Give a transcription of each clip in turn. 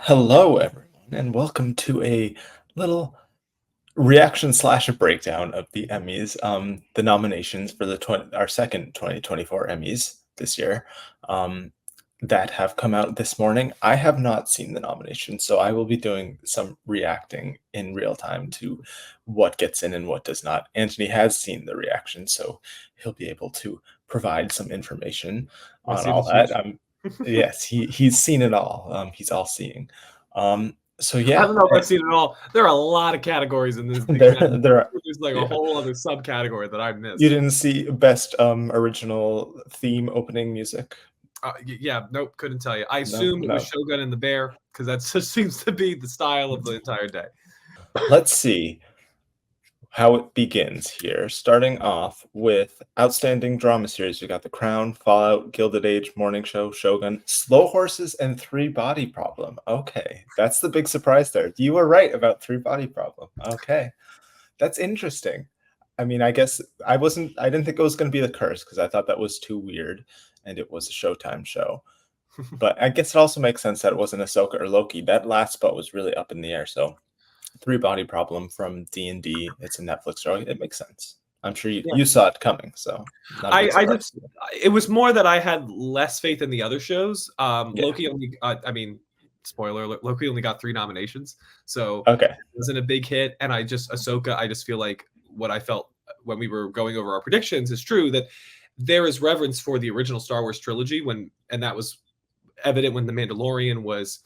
Hello, everyone, and welcome to a little reaction slash breakdown of the Emmys, the nominations for our second 2024 Emmys this year, that have come out this morning. I have not seen the nominations, so I will be doing some reacting in real time to what gets in and what does not. Anthony has seen the reaction, so he'll be able to provide some information I on see the all that. juice. Yes, he's seen it all. He's all seeing. So I yeah, don't know if I've seen it all. There are a lot of categories in this thing. There's like a yeah. whole other subcategory that I You missed. didn't see best original theme opening music? Yeah, nope, couldn't tell you. I No, assumed it was no. Shogun and the Bear because that just seems to be the style of the entire day. Let's see how it begins here. Starting off with outstanding drama series, we got The Crown, Fallout, Gilded Age, Morning Show, Shogun, Slow Horses, and Three Body Problem. Okay, that's the big surprise there. You were right about Three Body Problem. Okay, that's interesting. I mean, I guess I didn't think it was going to be The Curse because I thought that was too weird and it was a Showtime show. But I guess it also makes sense that it wasn't Ahsoka or Loki. That last spot was really up in the air. So Three Body Problem from D&D. It's a Netflix show. It makes sense. I'm sure Yeah. you saw it coming, so not a big surprise. It was more that I had less faith in the other shows. Yeah. Loki only, spoiler alert, Loki only got 3 nominations, so Okay. it wasn't a big hit. And Ahsoka, I just feel like what I felt when we were going over our predictions is true, that there is reverence for the original Star Wars trilogy and that was evident when The Mandalorian was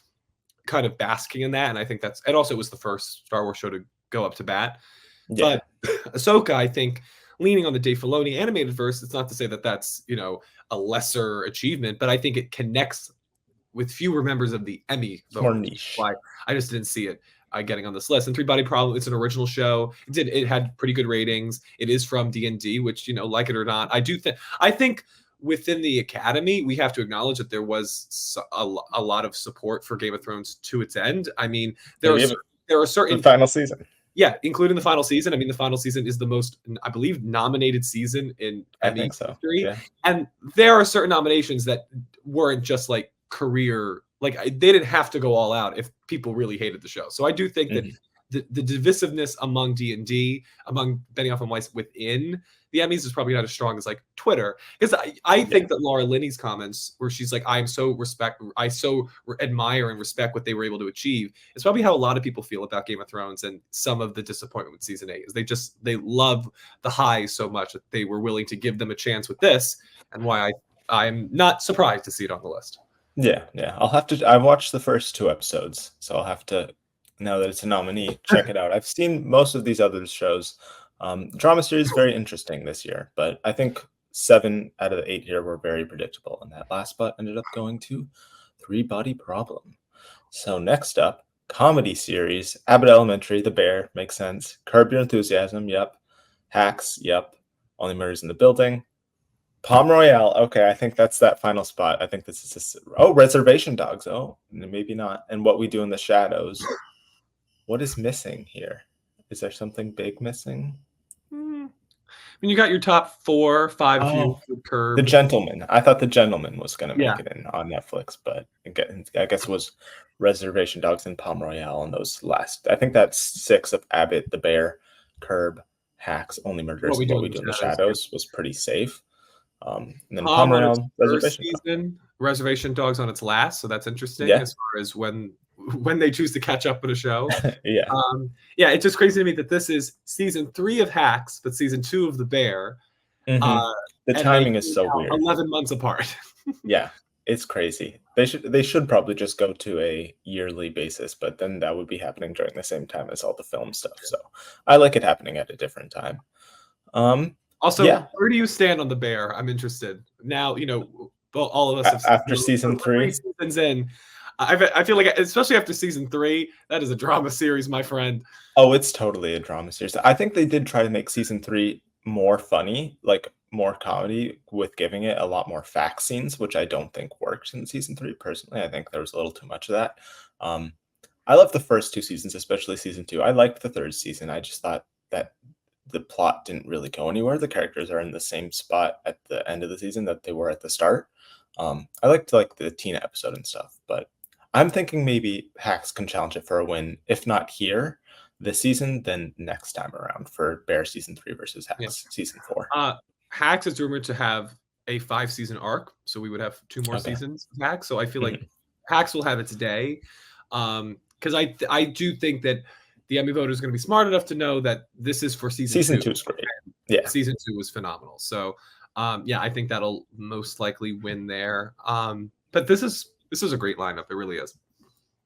kind of basking in that. And I think and also it was the first Star Wars show to go up to bat. Yeah. But Ahsoka, I think, leaning on the Dave Filoni animated verse, it's not to say that that's, a lesser achievement, but I think it connects with fewer members of the Emmy More voters. niche. Why I just didn't see it getting on this list. And Three Body Problem, it's an original show. It had pretty good ratings. It is from D&D, which, like it or not, I think within the Academy, we have to acknowledge that there was a lot of support for Game of Thrones to its end. I mean, there are certain the final season. Yeah, including the final season. I mean, the final season is the most, I believe, nominated season in Emmy history. Yeah. And there are certain nominations that weren't just like career, like they didn't have to go all out if people really hated the show. So I do think that the divisiveness among D&D, among Benioff and Weiss within the Emmys is probably not as strong as like Twitter. Because I think that Laura Linney's comments where she's like, I so admire and respect what they were able to achieve. It's probably how a lot of people feel about Game of Thrones and some of the disappointment with season 8 is they love the highs so much that they were willing to give them a chance with this, and why I'm not surprised to see it on the list. Yeah. I've watched the first 2 episodes, so I'll have to, now that it's a nominee, check it out. I've seen most of these other shows. Drama series very interesting this year, but I think 7 out of the 8 here were very predictable, and that last spot ended up going to Three Body Problem. So next up, comedy series: Abbott Elementary, The Bear, makes sense. Curb Your Enthusiasm, yep. Hacks, yep. Only Murders in the Building. Palm Royale, okay, I think that's that final spot. I think this is just, Reservation Dogs, maybe not. And What We Do in the Shadows. What is missing here? Is there something big missing? I mean, you got your top 4, 5 Curb. The Gentleman. I thought The Gentleman was going to make it in on Netflix, but I guess it was Reservation Dogs and Palm Royale and those last. I think that's 6 of Abbott, The Bear, Curb, Hacks, Only Murders, What We Do in the Shadows was pretty safe. And then Palm Royale, Reservation Dogs on its last, so that's interesting as far as when they choose to catch up with a show. It's just crazy to me that this is season 3 of Hacks, but season 2 of The Bear. The timing is so weird. 11 months apart. Yeah, it's crazy. They should probably just go to a yearly basis, but then that would be happening during the same time as all the film stuff. So I like it happening at a different time. Also, where do you stand on The Bear? I'm interested. Now, all of us have after season 3 seasons in. I feel like, especially after season 3, that is a drama series, my friend. Oh, it's totally a drama series. I think they did try to make season 3 more funny, like more comedy, with giving it a lot more fact scenes, which I don't think worked in season 3. Personally, I think there was a little too much of that. I love the first 2 seasons, especially season 2. I liked the 3rd season. I just thought that the plot didn't really go anywhere. The characters are in the same spot at the end of the season that they were at the start. I liked the Tina episode and stuff, but I'm thinking maybe Hacks can challenge it for a win, if not here this season, then next time around for Bear season 3 versus Yeah. Hacks season 4. Hacks is rumored to have a 5-season arc, so we would have 2 more Okay. seasons of Hacks. So I feel like Mhm. Hacks will have its day, because I do think that the Emmy voters are going to be smart enough to know that this is for season Season 2. 2 is great. Yeah. Season 2 was phenomenal. So yeah, I think that'll most likely win there. But this is a great lineup. It really is.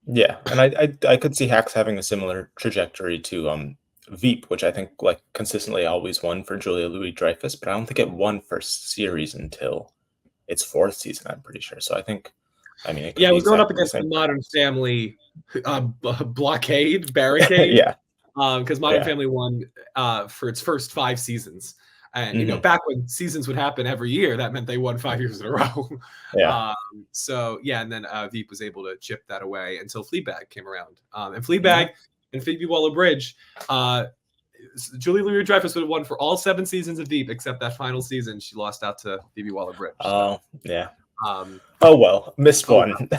Yeah, and I could see Hacks having a similar trajectory to Veep, which I think like consistently always won for Julia Louis-Dreyfus, but I don't think it won for series until its 4th season, I'm pretty sure. So I mean, it could Yeah, it be was going up exactly the against the same. Modern Family barricade. Yeah, Because Modern yeah. Family won for its first 5 seasons. And Mhm. back when seasons would happen every year, that meant they won 5 years in a row. Yeah. So yeah, and then Veep was able to chip that away until Fleabag came around. And Yeah. Fleabag and Phoebe Waller-Bridge, Julie Louis-Dreyfus would have won for all 7 seasons of Veep, except that final season she lost out to Phoebe Waller-Bridge. So, Oh, yeah. um, Oh well, missed oh one.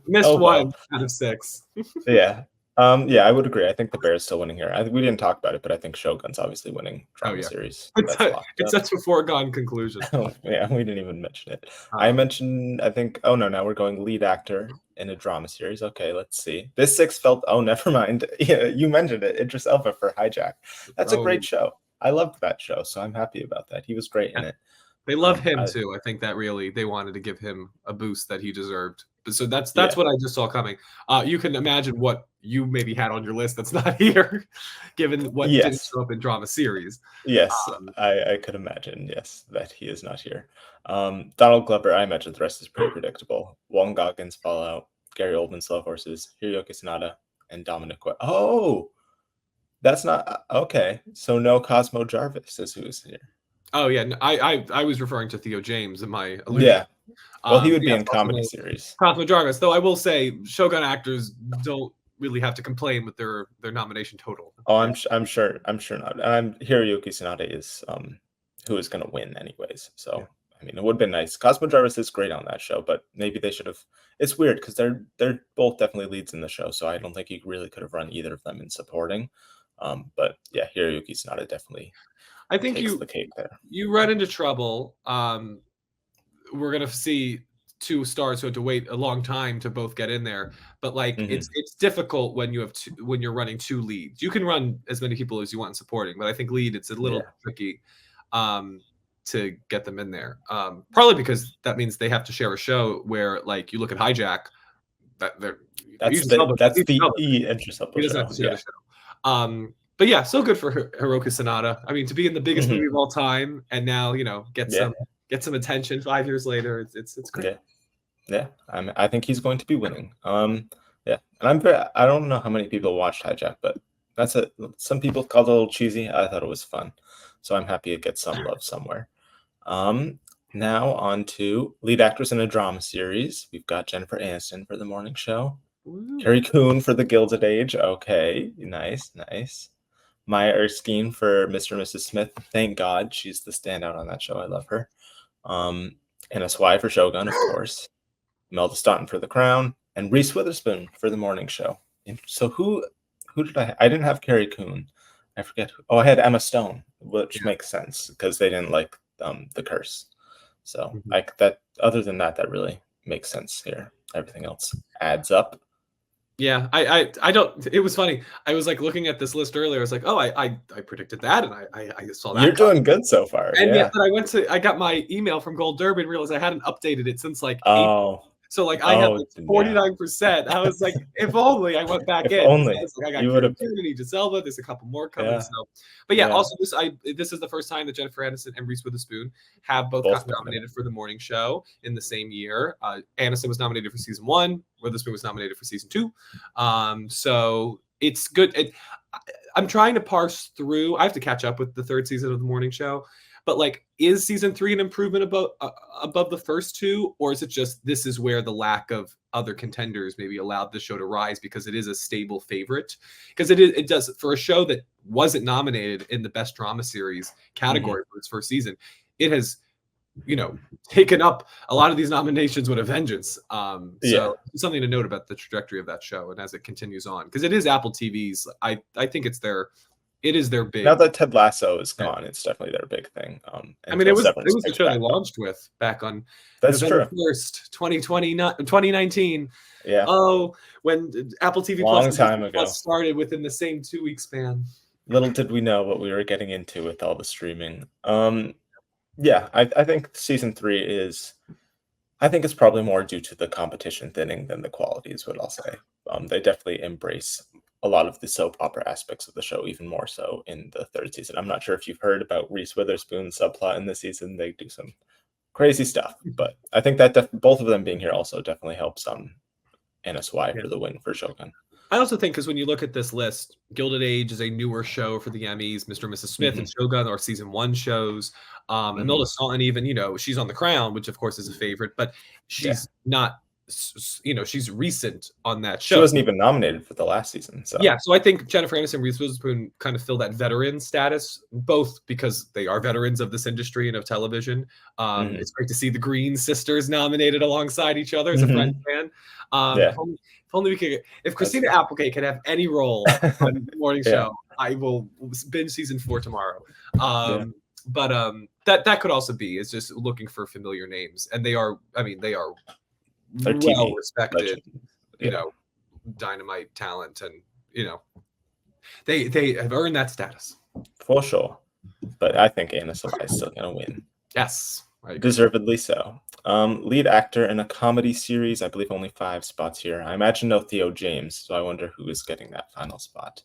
missed Oh well. 1 out of 6. Yeah. Yeah, I would agree. I think the Bears still winning here. We didn't talk about it, but I think Shogun's obviously winning Oh drama yeah, series. it's That's locked it's up. such a foregone conclusion. Oh, yeah, we didn't even mention it. I Um, mentioned, I think, oh no, now we're going lead actor in a drama series. Okay, let's see. This 6 felt, oh, never mind. Yeah, you mentioned it. Idris Elba for Hijack. That's a oh, great show. I loved that show, so I'm happy about that. He was great in yeah. it. They love him I, too. I think that really they wanted to give him a boost that he deserved. So that's yeah. what I just saw coming. You can imagine what you maybe had on your list that's not here, given what didn't Yes. show up in drama series. Yes, Um, I could imagine, yes, that he is not here. Donald Glover, I imagine the rest is pretty predictable. Walton Goggins, Fallout, Gary Oldman, Slow Horses, Hiroyuki Sanada, and Dominic Oh, that's not okay. So no Cosmo Jarvis is who is here. oh yeah, I was referring to Theo James in my allusion. Yeah. Well, he would be Yeah, in comedy series. Cosmo Jarvis. Though I will say, Shogun actors don't really have to complain with their nomination total. Oh, I'm sure not. Hiroyuki Sanada is who is going to win anyways. Yeah. So I mean, it would have been nice. Cosmo Jarvis is great on that show, but maybe they should have. It's weird because they're both definitely leads in the show, so I don't think you really could have run either of them in supporting. But yeah, Hiroyuki Sanada definitely I think takes the cake there. you run into trouble. We're gonna see 2 stars who had to wait a long time to both get in there. But like Mhm. it's difficult when you have when you're running 2 leads. You can run as many people as you want in supporting, but I think lead it's a little Yeah, tricky to get them in there. Probably because that means they have to share a show where like you look at Hijack, that they're that's Idris Elba, Idris he Elba doesn't show. have to share the Yeah. show. But yeah, so good for Hiroki Sanada. I mean, to be in the biggest Mhm. movie of all time and now Yeah. get some attention 5 years later. It's great. Yeah. Yeah, I think he's going to be winning. Yeah, and I don't know how many people watched Hijack, but that's it. Some people called it a little cheesy. I thought it was fun, so I'm happy it gets some love somewhere. Um, Now on to lead actress in a drama series. We've got Jennifer Aniston for The Morning Show, Woo. Carrie Coon for The Gilded Age. Okay, nice, nice. Maya Erskine for Mr. and Mrs. Smith. Thank God she's the standout on that show. I love her. Anna Swy for Shogun, of course. Melda Staunton for The Crown, and Reese Witherspoon for The Morning Show. So who did I didn't have Carrie Coon. I forget who. Oh, I had Emma Stone, which Yeah. makes sense because they didn't like The Curse. So Mhm. like that. Other than that, that really makes sense here. Everything else adds up. Yeah, I don't. It was funny. I was like looking at this list earlier. I was like, oh, I predicted that, and I saw You're that coming. doing good so far. And yet, Yeah. I got my email from Gold Derby and realized I hadn't updated it since like April. Oh. So like I had Oh like yeah. 49%. I was like, if only I went back If in. So I only was like, I got you would Carrie have. Coon and Idris Elba. There's a couple more coming. Yeah. So, but yeah, Yeah. also this is the first time that Jennifer Aniston and Reese Witherspoon have both Both got nominated for the morning show in the same year. Aniston was nominated for season 1. Witherspoon was nominated for season 2. So it's good. I'm trying to parse through. I have to catch up with the 3rd season of the morning show. But like, is season 3 an improvement above the first 2, or is it just this is where the lack of other contenders maybe allowed the show to rise because it is a stable favorite? Because it does for a show that wasn't nominated in the best drama series category for its first season. It has taken up a lot of these nominations with a vengeance. Yeah. So something to note about the trajectory of that show and as it continues on, because it is Apple TV's. I think it is their big. Now that Ted Lasso is Yeah. gone, it's definitely their big thing. I mean, Until it was Severance the picks show they back up. launched with back on That's November true. 1st, 2019. Yeah. Oh, when Apple TV Long Plus, time ago. started within the same 2-week span. Little did we know what we were getting into with all the streaming. Yeah, I think season 3 is. I think it's probably more due to the competition thinning than the quality, is what I'll say. They definitely embrace a lot of the soap opera aspects of the show, even more so in the 3rd season. I'm not sure if you've heard about Reese Witherspoon's subplot in this season. They do some crazy stuff, but I think that both of them being here also definitely helps Anna Swy for the win for Shogun. I also think because when you look at this list, Gilded Age is a newer show for the Emmys. Mr. and Mrs. Smith and Shogun are season 1 shows. Imelda Staunton, even, she's on The Crown, which of course is a favorite, but she's not, she's recent on that show. She wasn't even nominated for the last season. So yeah, so I think Jennifer Aniston and Reese Witherspoon kind of fill that veteran status, both because they are veterans of this industry and of television. It's great to see the Green sisters nominated alongside each other as a Friends fan. If only we could. If Christina Applegate can have any role on the morning show, I will binge season 4 tomorrow. But that could also be is just looking for familiar names, and they are. I mean, they are well respected. Dynamite talent, and they have earned that status for sure. But I think Anna Swy is still gonna win. Yes, deservedly so. Lead actor in a comedy series, I believe only 5 spots here. I imagine no Theo James, so I wonder who is getting that final spot.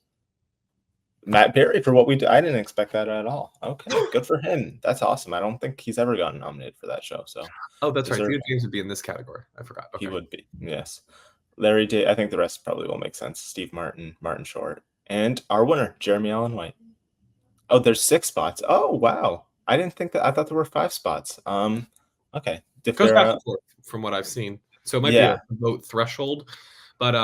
Matt Berry for What We Do. I didn't expect that at all. Okay, good for him. That's awesome. I don't think he's ever gotten nominated for that show. So that's right. Theo James would be in this category. I forgot. Okay. He would be. Yes. Larry Day. I think the rest probably will make sense. Steve Martin, Martin Short, and our winner, Jeremy Allen White. Oh, there's 6 spots. Oh, wow. I didn't think that. I thought there were 5 spots. Okay. It goes back and forth from what I've seen. So it might be a vote threshold. But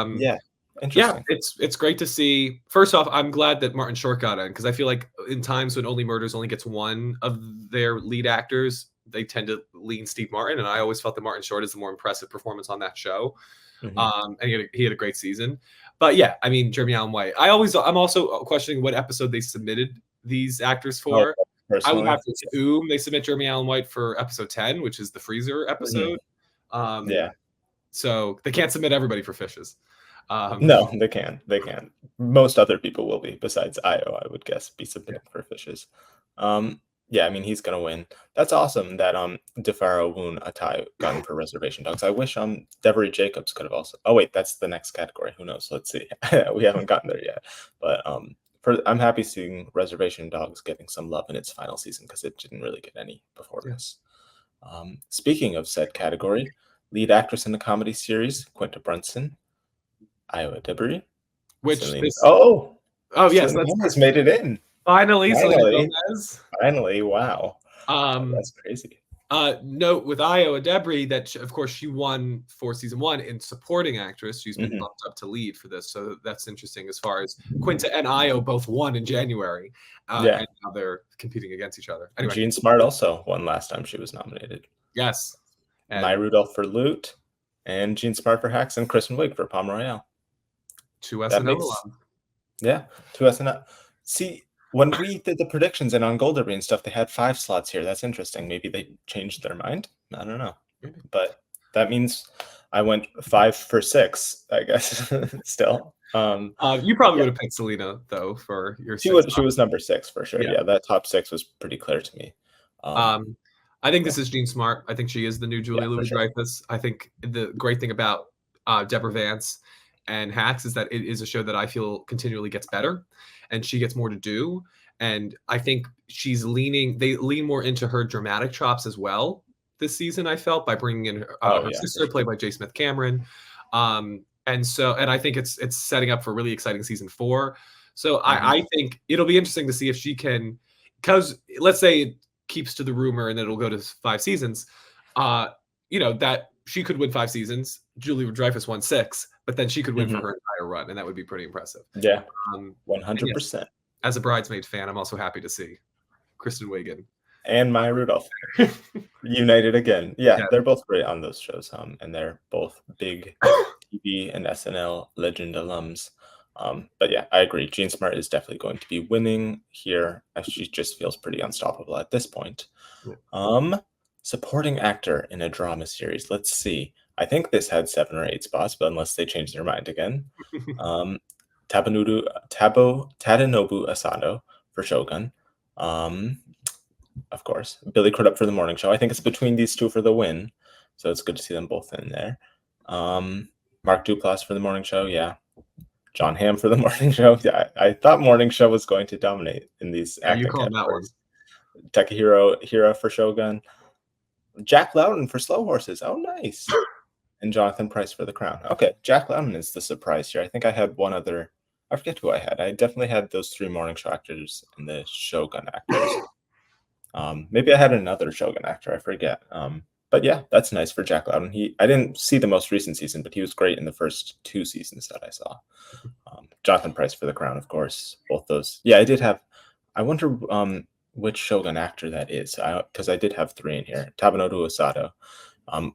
interesting. It's great to see. First off, I'm glad that Martin Short got in, because I feel like in times when Only Murders only gets one of their lead actors, they tend to lean Steve Martin, and I always felt that Martin Short is the more impressive performance on that show. And he had a great season. But yeah, I mean, Jeremy Allen White. I'm also questioning what episode they submitted these actors for. I would have to assume they submit Jeremy Allen White for episode 10, which is the freezer episode. So they can't submit everybody for Fishes. No, they can. They can. Most other people will be, besides Io, I would guess, be submitting for Fishes. Yeah, I mean, he's gonna win. That's awesome that DeFaro Woon Atai got in for Reservation Dogs. I wish Devery Jacobs could have also. Oh wait, that's the next category. Who knows? Let's see. We haven't gotten there yet, but I'm happy seeing Reservation Dogs getting some love in its final season, because it didn't really get any before this. Speaking of said category, lead actress in the comedy series, Quinta Brunson, Iowa Debris, which yes, that's made it in. Finally, wow. That's crazy. Note with Iowa Debris that of course she won for season 1 in supporting actress. She's been bumped up to lead for this, so that's interesting. As far as Quinta and Io both won in January, and now they're competing against each other. Anyway. Jean Smart also won last time she was nominated. Yes, and Maya Rudolph for Loot, and Jean Smart for Hacks, and Kristen Wiig for Palm Royale. 2 SNL. Yeah, 2 SNL. See, when we did the predictions and on Gold Derby and stuff, they had 5 slots here. That's interesting. Maybe they changed their mind. I don't know. But that means I went 5 for 6, I guess, still. You probably would have picked Selena, though, for your She was number 6 for sure. Yeah, that top 6 was pretty clear to me. I think this is Jean Smart. I think she is the new Julia Louis-Dreyfus. I think the great thing about Deborah Vance and Hacks is that it is a show that I feel continually gets better, and she gets more to do. And I think they lean more into her dramatic chops as well this season, I felt, by bringing in her sister, played by J. Smith Cameron. And I think it's setting up for a really exciting season 4. So I think it'll be interesting to see if she can, because let's say it keeps to the rumor and it'll go to 5 seasons, that she could win 5 seasons. Julia Dreyfus won 6, but then she could win for her entire run, and that would be pretty impressive. Yeah, 100%. As a Bridesmaid fan, I'm also happy to see Kristen Wiig and Maya Rudolph united again. Yeah, Yeah. they're both great on those shows, and they're both big TV and SNL legend alums. But yeah, I agree. Jean Smart is definitely going to be winning here, as she just feels pretty unstoppable at this point. Yeah. Supporting actor in a drama series. Let's see. I think this had 7 or 8 spots, but unless they change their mind again. Tadanobu Asano for Shogun. Of course, Billy Crudup for the morning show. I think it's between these two for the win, so it's good to see them both in there. Mark Duplass for the morning show, yeah. John Hamm for the morning show. Yeah, I thought morning show was going to dominate in these Yeah, you acting called that one. categories. Takahiro Hira for Shogun. Jack Loudon for Slow Horses. Oh, nice. And Jonathan Pryce for The Crown. Okay, Jack Loudon is the surprise here. I think I had one other. I forget who I had. I definitely had those 3 morning show actors and the Shogun actors. Maybe I had another Shogun actor. I forget. But yeah, that's nice for Jack Loudon. I didn't see the most recent season, but he was great in the first 2 seasons that I saw. Jonathan Pryce for The Crown, of course. Both those. Yeah, I did have. I wonder which Shogun actor that is, because I did have 3 in here. Tabanobu Osato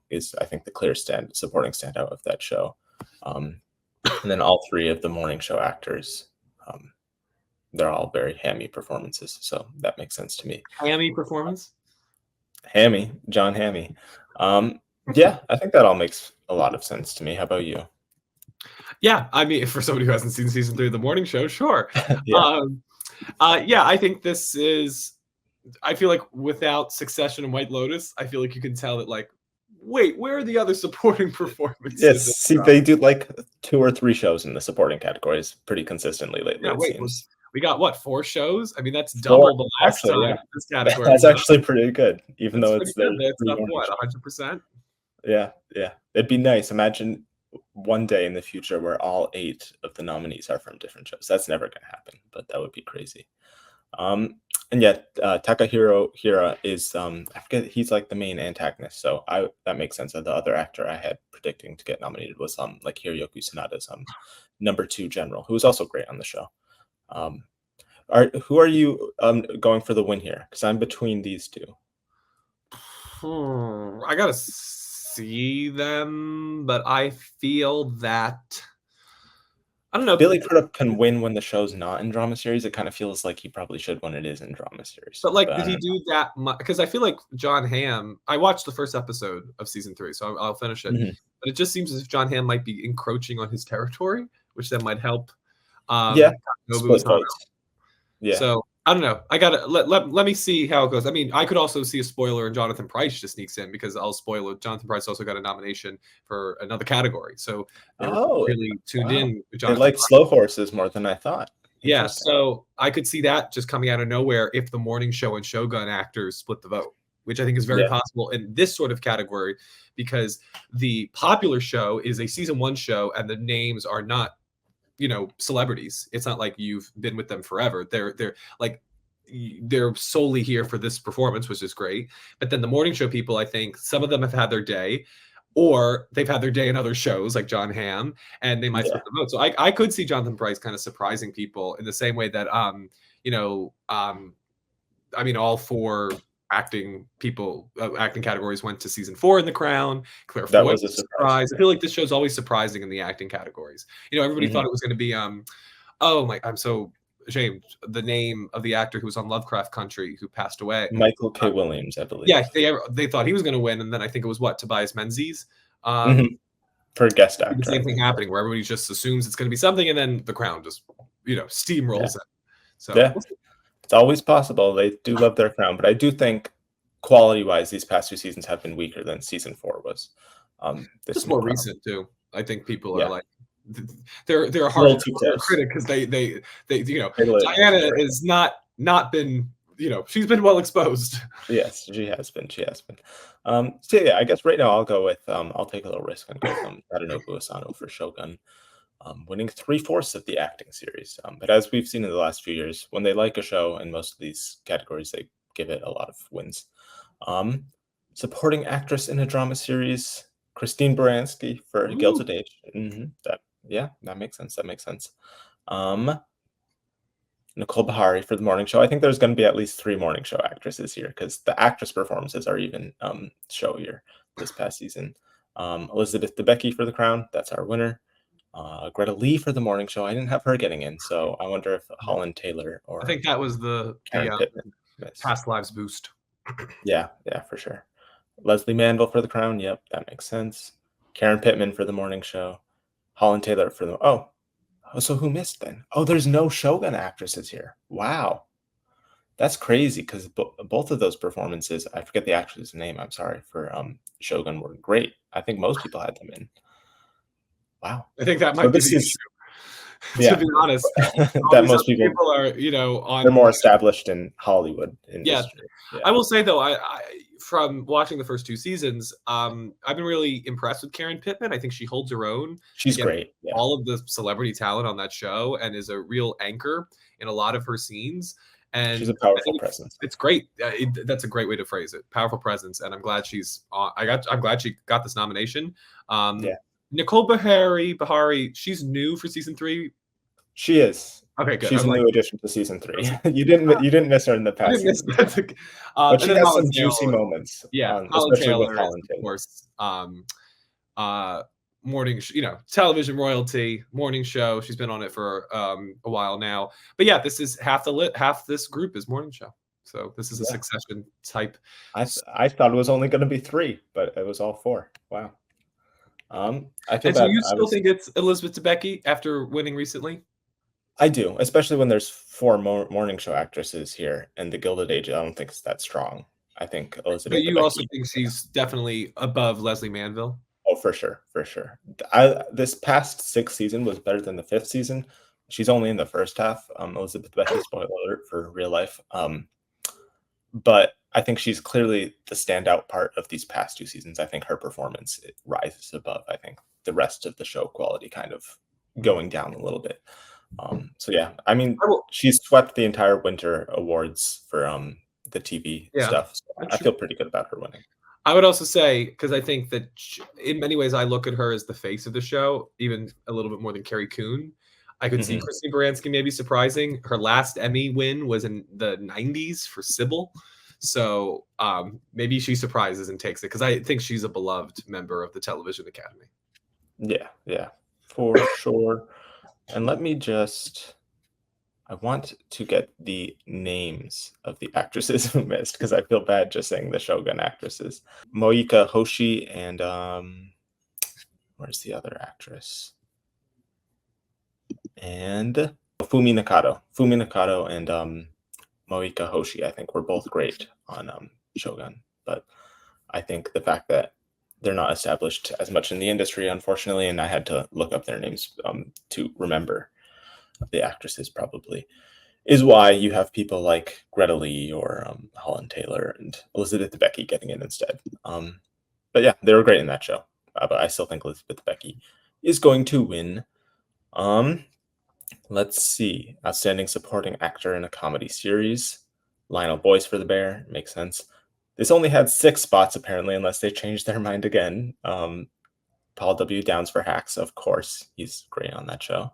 is, I think, the clear supporting standout of that show. And then all 3 of the morning show actors, they're all very hammy performances, so that makes sense to me. Hammy performance? Hammy, John Hammy. Yeah, I think that all makes a lot of sense to me. How about you? Yeah, I mean, for somebody who hasn't seen season 3 of the morning show, sure. Yeah. Yeah, I think this is. I feel like without Succession and White Lotus, I feel like you can tell that, like, wait, where are the other supporting performances? Yes, see, they do like 2 or 3 shows in the supporting categories pretty consistently lately. Yeah, it wait, seems. we got what, 4 shows? I mean, that's double the last actually, time yeah. this category. That's actually pretty good, even though it's pretty their good. That's up what, 100%? Yeah, yeah. It'd be nice. Imagine one day in the future where all 8 of the nominees are from different shows. That's never going to happen, but that would be crazy. And yet Takahiro Hira is I forget, he's like the main antagonist, so that makes sense. The other actor I had predicting to get nominated was like Hiroyuki Sanada's number 2 general, who was also great on the show. Who are you going for the win here? Because I'm between these 2. I gotta see them, but I feel that I don't know. Billy Crudup can win when the show's not in drama series. It kind of feels like he probably should when it is in drama series. But like, did he do that much? Because I feel like John Hamm. I watched the first episode of season 3, so I'll finish it. Mm-hmm. But it just seems as if John Hamm might be encroaching on his territory, which then might help. Yeah. So I don't know. I gotta let me see how it goes. I mean, I could also see a spoiler and Jonathan Pryce just sneaks in, because I'll spoil it. Jonathan Pryce also got a nomination for another category, so they're really tuned in. They like Slow Horses more than I thought. Yeah, so I could see that just coming out of nowhere if the morning show and Shogun actors split the vote, which I think is very possible in this sort of category, because the popular show is a season 1 show and the names are not, celebrities. It's not like you've been with them forever. They're solely here for this performance, which is great. But then the morning show people, I think some of them have had their day, or they've had their day in other shows like John Hamm, and they might split the vote. So I could see Jonathan Pryce kind of surprising people in the same way that I mean, all 4 acting categories went to season 4 in The Crown. Claire Foy was a surprise. I feel like this show's always surprising in the acting categories. Everybody thought it was going to be I'm so ashamed, the name of the actor who was on Lovecraft Country who passed away, Michael K. Williams, I believe. Yeah, they thought he was going to win, and then I think it was Tobias Menzies for guest actor. The same thing happening where everybody just assumes it's going to be something, and then The Crown just steamrolls it. So it's always possible. They do love their Crown, but I do think quality-wise, these past 2 seasons have been weaker than season 4 was. Just more recent too. I think people are like, they're a hard critic, because they Diana has not been, she's been well exposed. Yes, she has been. So yeah, I guess right now I'll go with I'll take a little risk and go from Tadanobu Asano for Shogun, winning 3/4 of the acting series. But as we've seen in the last few years, when they like a show in most of these categories, they give it a lot of wins. Supporting actress in a drama series, Christine Baranski for Gilded Age. That makes sense. Nicole Bahari for the morning show. I think there's going to be at least 3 morning show actresses here because the actress performances are even showier this past season. Elizabeth Debicki for the crown. That's our winner. Greta Lee for the morning show. I didn't have her getting in, so I wonder if Holland Taylor I or think that was the Karen Pittman missed. past lives boost. Yeah, for sure. Leslie Manville for the crown. Yep, that makes sense. Karen Pittman for the morning show. Holland Taylor for the so who missed then? Oh, there's no Shogun actresses here. Wow. That's crazy because both of those performances, I forget the actress's name, I'm sorry, for Shogun were great. I think most people had them in. Wow. I think that might be the issue. Yeah. To be honest, that most people are, on they're more established in Hollywood industry. Yeah. I will say though, I from watching the first 2 seasons, I've been really impressed with Karen Pittman. I think she holds her own. She's great. Yeah. All of the celebrity talent on that show and is a real anchor in a lot of her scenes. And she's a powerful presence. It's great. That's a great way to phrase it. Powerful presence. And I'm glad she's I'm glad she got this nomination. Nicole Bahari, she's new for season 3. She is. Okay, good. She's a new addition to season 3. You didn't miss her in the past season. But she has some juicy moments. Yeah, especially with Holland Taylor. Of course, morning, television royalty, morning show. She's been on it for a while now. But yeah, this is half this group is morning show. So this is a Succession type. I thought it was only going to be 3, but it was all 4. Wow. I feel bad. So you still think it's Elizabeth Debicki after winning recently? I do, especially when there's 4 morning show actresses here, and the Gilded Age, I don't think it's that strong. I think Elizabeth. But you also think she's definitely above Leslie Manville? Oh, for sure. This past 6th season was better than the 5th season. She's only in the first half. Elizabeth Debicki, spoiler alert for real life. But I think she's clearly the standout part of these past 2 seasons. I think her performance rises above, I think, the rest of the show quality kind of going down a little bit. So yeah, I mean, she's swept the entire winter awards for the TV stuff. So I feel pretty good about her winning. I would also say, because I think that in many ways I look at her as the face of the show, even a little bit more than Carrie Coon. I could see Christine Baranski maybe surprising. Her last Emmy win was in the 90s for Sybil. So maybe she surprises and takes it because I think she's a beloved member of the Television Academy. Yeah, for sure. And let me I want to get the names of the actresses who missed because I feel bad just saying the Shogun actresses. Moika Hoshi and where's the other actress? And Fumi Nakado and Moika Hoshi, I think, were both great on Shogun. But I think the fact that they're not established as much in the industry, unfortunately, and I had to look up their names to remember the actresses probably, is why you have people like Greta Lee or Holland Taylor and Elizabeth Debicki getting in instead. But yeah, they were great in that show. But I still think Elizabeth Debicki is going to win. Let's see. Outstanding Supporting Actor in a Comedy Series. Lionel Boyce for The Bear. Makes sense. This only had 6 spots, apparently, unless they changed their mind again. Paul W. Downs for Hacks, of course. He's great on that show.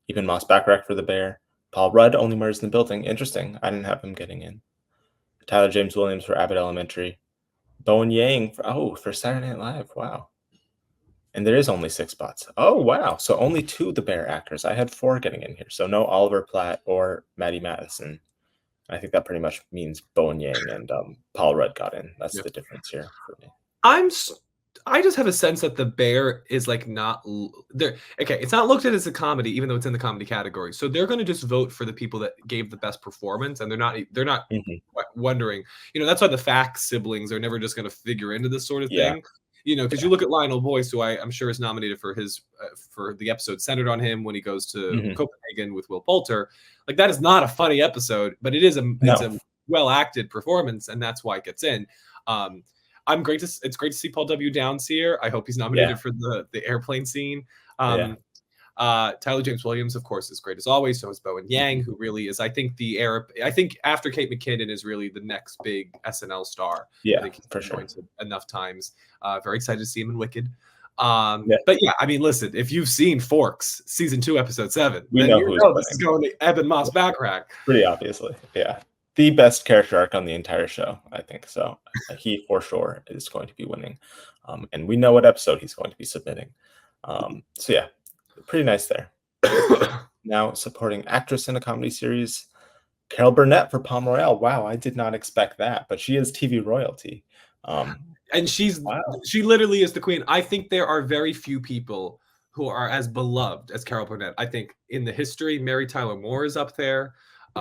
Even Moss Backrack for The Bear. Paul Rudd, Only Murders in the Building. Interesting. I didn't have him getting in. Tyler James Williams for Abbott Elementary. Bowen Yang for Saturday Night Live. Wow. And there is only 6 spots. Oh, wow. So only 2 The Bear actors. I had 4 getting in here. So no Oliver Platt or Maddie Madison. I think that pretty much means Bowen Yang and Paul Rudd got in. That's the difference here for me. I just have a sense that The Bear is like not there. Okay, it's not looked at as a comedy, even though it's in the comedy category. So they're going to just vote for the people that gave the best performance, and they're not wondering. That's why the Fax siblings are never just going to figure into this sort of thing. Because you look at Lionel Boyce, who I'm sure is nominated for his for the episode centered on him when he goes to Copenhagen with Will Poulter. Like that is not a funny episode, but it's a well acted performance, and that's why it gets in. It's great to see Paul W. Downs here. I hope he's nominated for the airplane scene. Tyler James Williams, of course, is great as always. So is Bowen Yang, who really is, I think after Kate McKinnon is really the next big SNL star. Yeah, I think he's for sure. enough times. Very excited to see him in Wicked. Yeah. But yeah, I mean, listen, if you've seen Forks season 2, episode 7, We then know you who's know this is winning. going to Eben Moss Backrack. Pretty obviously. Yeah. The best character arc on the entire show, I think. So he for sure is going to be winning. And we know what episode he's going to be submitting. So yeah, pretty nice there. Now supporting actress in a comedy series, Carol Burnett for Palm Royale. Wow, I did not expect that, but she is TV royalty. And she literally is the queen. I think there are very few people who are as beloved as Carol Burnett. I think in the history, Mary Tyler Moore is up there.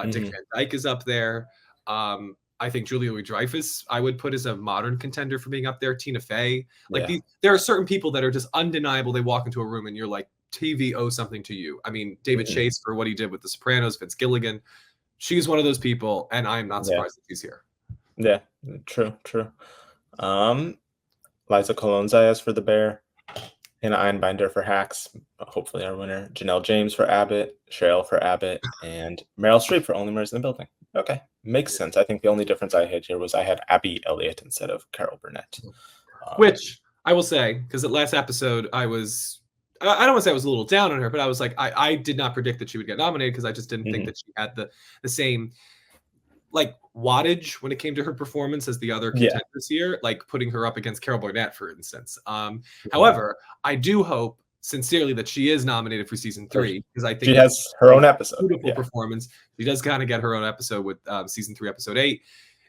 Dick Van Dyke is up there. I think Julia Louis-Dreyfus I would put as a modern contender for being up there. Tina Fey. There are certain people that are just undeniable. They walk into a room and you're like, TV owes something to you. I mean, David Chase for what he did with The Sopranos, Vince Gilligan. She's one of those people, and I'm not surprised that she's here. Yeah, true. Liza Colon-Zayas for The Bear, Hannah Einbinder for Hacks, hopefully our winner. Janelle James for Abbott, Cheryl for Abbott, and Meryl Streep for Only Murders in the Building. Okay, makes sense. I think the only difference I had here was I had Abby Elliott instead of Carol Burnett. Which I will say, because the last episode I don't want to say I was a little down on her, but I was like, I did not predict that she would get nominated because I just didn't think that she had the same like wattage when it came to her performance as the other contenders here, like putting her up against Carol Burnett, for instance. However, I do hope sincerely that she is nominated for season 3 because I think she has her own episode. Beautiful performance. She does kind of get her own episode with season 3, episode 8.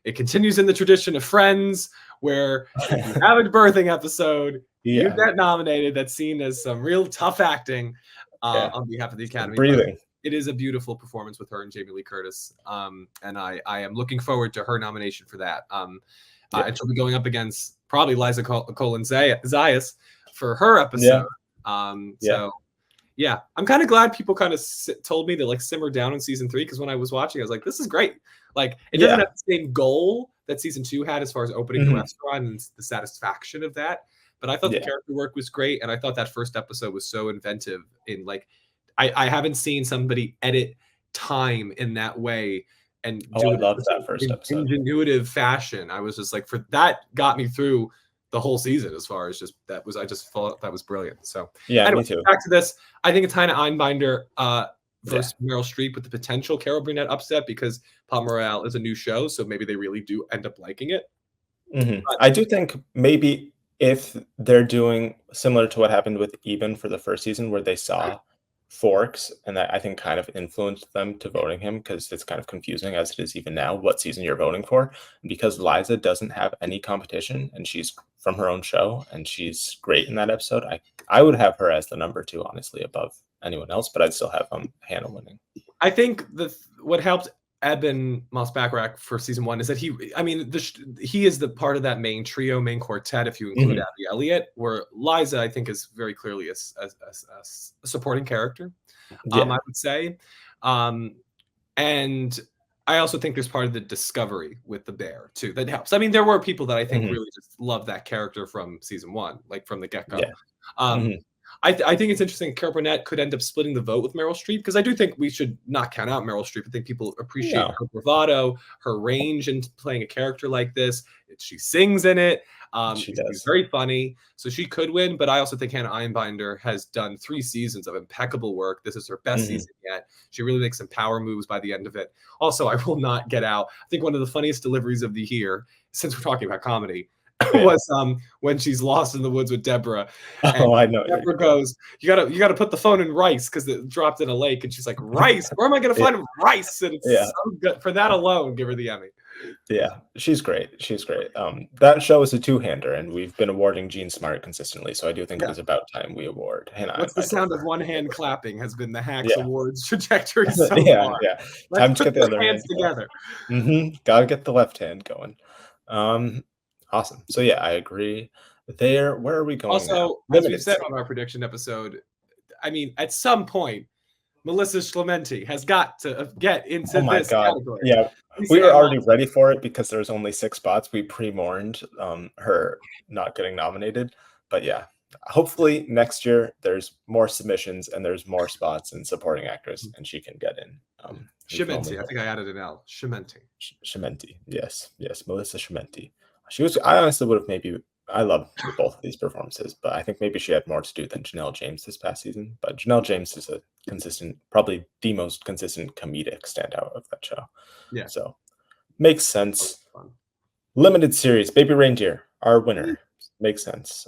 It continues in the tradition of Friends, where if you have a birthing episode, you get nominated. That's seen as some real tough acting on behalf of the Academy. Breathing. It is a beautiful performance with her and Jamie Lee Curtis. And I am looking forward to her nomination for that. And she'll be going up against probably Liza Colon-Zayas for her episode. So yeah, I'm kind of glad people kind of told me to like simmer down in season 3, because when I was watching, I was like, this is great. Like, it doesn't have the same goal that season 2 had as far as opening the restaurant and the satisfaction of that. But I thought the character work was great. And I thought that first episode was so inventive in like, I haven't seen somebody edit time in that way and do I love that first episode. Ingenuitive fashion. I was just like, for that got me through the whole season as far as just I just thought that was brilliant. So yeah, anyway, me too. Back to this. I think it's Hannah Einbinder versus Meryl Streep with the potential Carol Burnett upset because Palm Royale is a new show. So maybe they really do end up liking it. I do think maybe if they're doing similar to what happened with Eben for the first season, where they saw Forks, and that I think kind of influenced them to voting him, because it's kind of confusing as it is even now what season you're voting for, because Liza doesn't have any competition and she's from her own show and she's great in that episode. I would have her as the number 2, honestly, above anyone else, but I'd still have Hannah winning. I think what helped Eben Moss Backrack for season 1 is that he is the part of that main trio, main quartet, if you include Abby Elliott, where Liza, I think, is very clearly a supporting character, I would say. And I also think there's part of the discovery with the bear, too, that helps. I mean, there were people that I think really just love that character from season 1, like from the get-go. I think it's interesting. Carol Burnett could end up splitting the vote with Meryl Streep, because I do think we should not count out Meryl Streep. I think people appreciate her bravado, her range in playing a character like this. She sings in it. She's very funny, so she could win. But I also think Hannah Einbinder has done 3 seasons of impeccable work. This is her best season yet. She really makes some power moves by the end of it. Also, I will not get out. I think one of the funniest deliveries of the year, since we're talking about comedy, was when she's lost in the woods with Deborah. I know. Deborah goes, you gotta put the phone in rice because it dropped in a lake, and she's like, rice? Where am I gonna find rice? And it's so good. For that alone, give her the Emmy. Yeah, she's great. That show is a 2-hander, and we've been awarding Jean Smart consistently, so I do think it is about time we award Hannah. What's the sound of one hand clapping has been the Hacks Awards trajectory so far. Time to get the other hands together. Gotta get the left hand going. Awesome. So yeah, I agree. Where are we going? Also, as we said on our prediction episode, I mean, at some point, Melissa Schlementi has got to get into this category. Yeah, we were already ready for it because there's only 6 spots. We pre-mourned her not getting nominated, but yeah, hopefully next year there's more submissions and there's more spots in supporting actress, and she can get in. Schlementi, I think I added an L. Schlementi. Schlementi, yes, Melissa Schlementi. I honestly would have maybe I love both of these performances, but I think maybe she had more to do than Janelle James this past season. But Janelle James is a consistent, probably the most consistent comedic standout of that show. Yeah. So makes sense. Limited series, Baby Reindeer, our winner. Makes sense.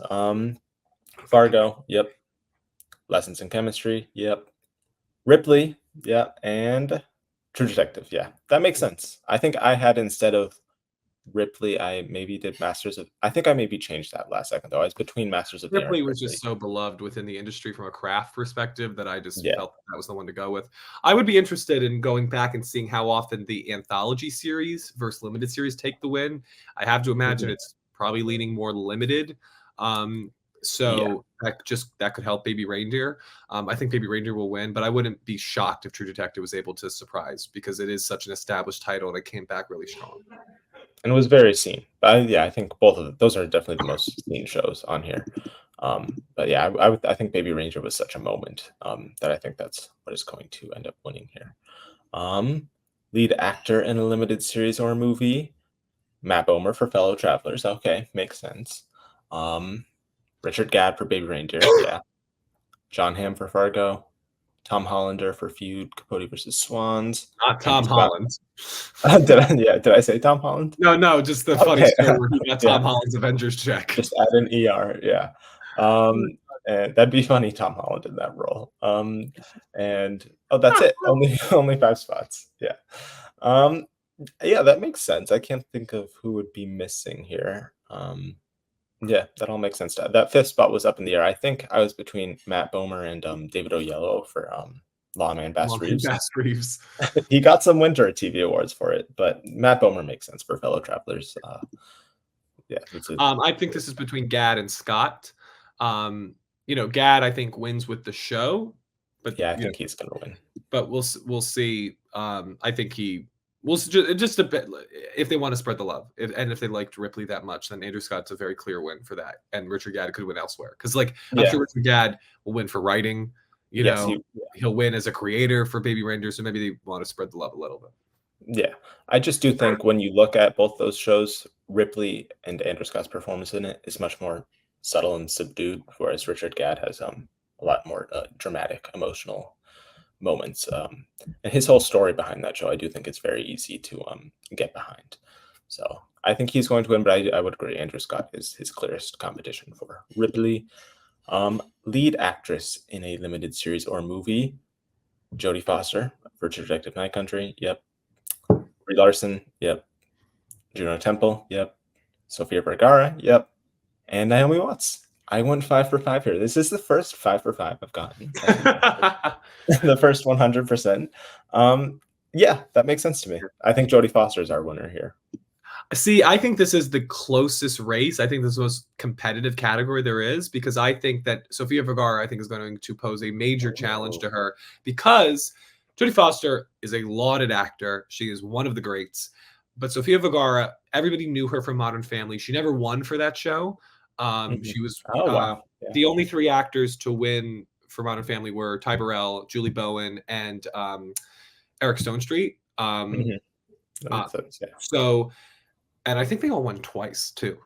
Fargo, yep. Lessons in Chemistry, yep. Ripley, yeah, and True Detective, yeah. That makes sense. I think I had, instead of Ripley, I maybe did Masters of. I think I maybe changed that last second though. I was between Masters of the Air Ripley and was Ripley. just so beloved within the industry from a craft perspective that I just Yeah. felt that was the one to go with. I would be interested in going back and seeing how often the anthology series versus limited series take the win. I have to imagine Mhm. it's probably leaning more limited. Yeah. So that could help Baby Reindeer. I think Baby Reindeer will win, but I wouldn't be shocked if True Detective was able to surprise because it is such an established title and it came back really strong. And it was very seen. But yeah, I think both of those are definitely the most seen shows on here. But yeah, I think Baby Ranger was such a moment that I think that's what is going to end up winning here. Lead actor in a limited series or movie, Matt Bomer for Fellow Travelers. Okay, makes sense. Richard Gadd for Baby Reindeer. Yeah. John Hamm for Fargo. Tom Hollander for Feud, Capote versus Swans. Not Andrew Tom Scott. Holland. Did I say Tom Holland? No, just the funny Okay. story where he got Yeah. Tom Holland's Avengers check. Just add an ER, yeah. And that'd be funny, Tom Holland in that role. And that's it. Only 5 spots. Yeah. Yeah, that makes sense. I can't think of who would be missing here. Yeah, that all makes sense. That 5th spot was up in the air. I think I was between Matt Bomer and David Oyelowo for Lawman Bass Reeves. Bass Reeves. He got some Winter TV awards for it, but Matt Bomer makes sense for Fellow Travelers. Yeah, I think this is between Gadd and Scott. Gadd I think wins with the show, but yeah, I think he's gonna win. But we'll see. I think he will just a bit if they want to spread the love, and if they liked Ripley that much, then Andrew Scott's a very clear win for that, and Richard Gadd could win elsewhere because I'm sure Richard Gadd will win for writing. He'll win as a creator for Baby Reindeer, so maybe they want to spread the love a little bit. Yeah, I just do think when you look at both those shows, Ripley and Andrew Scott's performance in it is much more subtle and subdued, whereas Richard Gadd has a lot more dramatic, emotional moments. And his whole story behind that show, I do think it's very easy to get behind. So I think he's going to win, but I would agree Andrew Scott is his clearest competition for Ripley. Lead actress in a limited series or movie, Jodie Foster for True Detective Night Country. Yep. Brie Larson, yep. Juno Temple, yep. Sofia Vergara, yep. And Naomi Watts. I went 5 for 5 here. This is the first 5 for 5 I've gotten. The first 100%. Yeah, that makes sense to me. I think Jodie Foster is our winner here. See, I think this is the closest race. I think this is the most competitive category there is because I think that Sofia Vergara, I think, is going to pose a major challenge to her because Jodie Foster is a lauded actor. She is one of the greats. But Sofia Vergara, everybody knew her from Modern Family. She never won for that show. She was the only 3 actors to win for Modern Family were Ty Burrell, Julie Bowen, and Eric Stonestreet. So, and I think they all won twice too.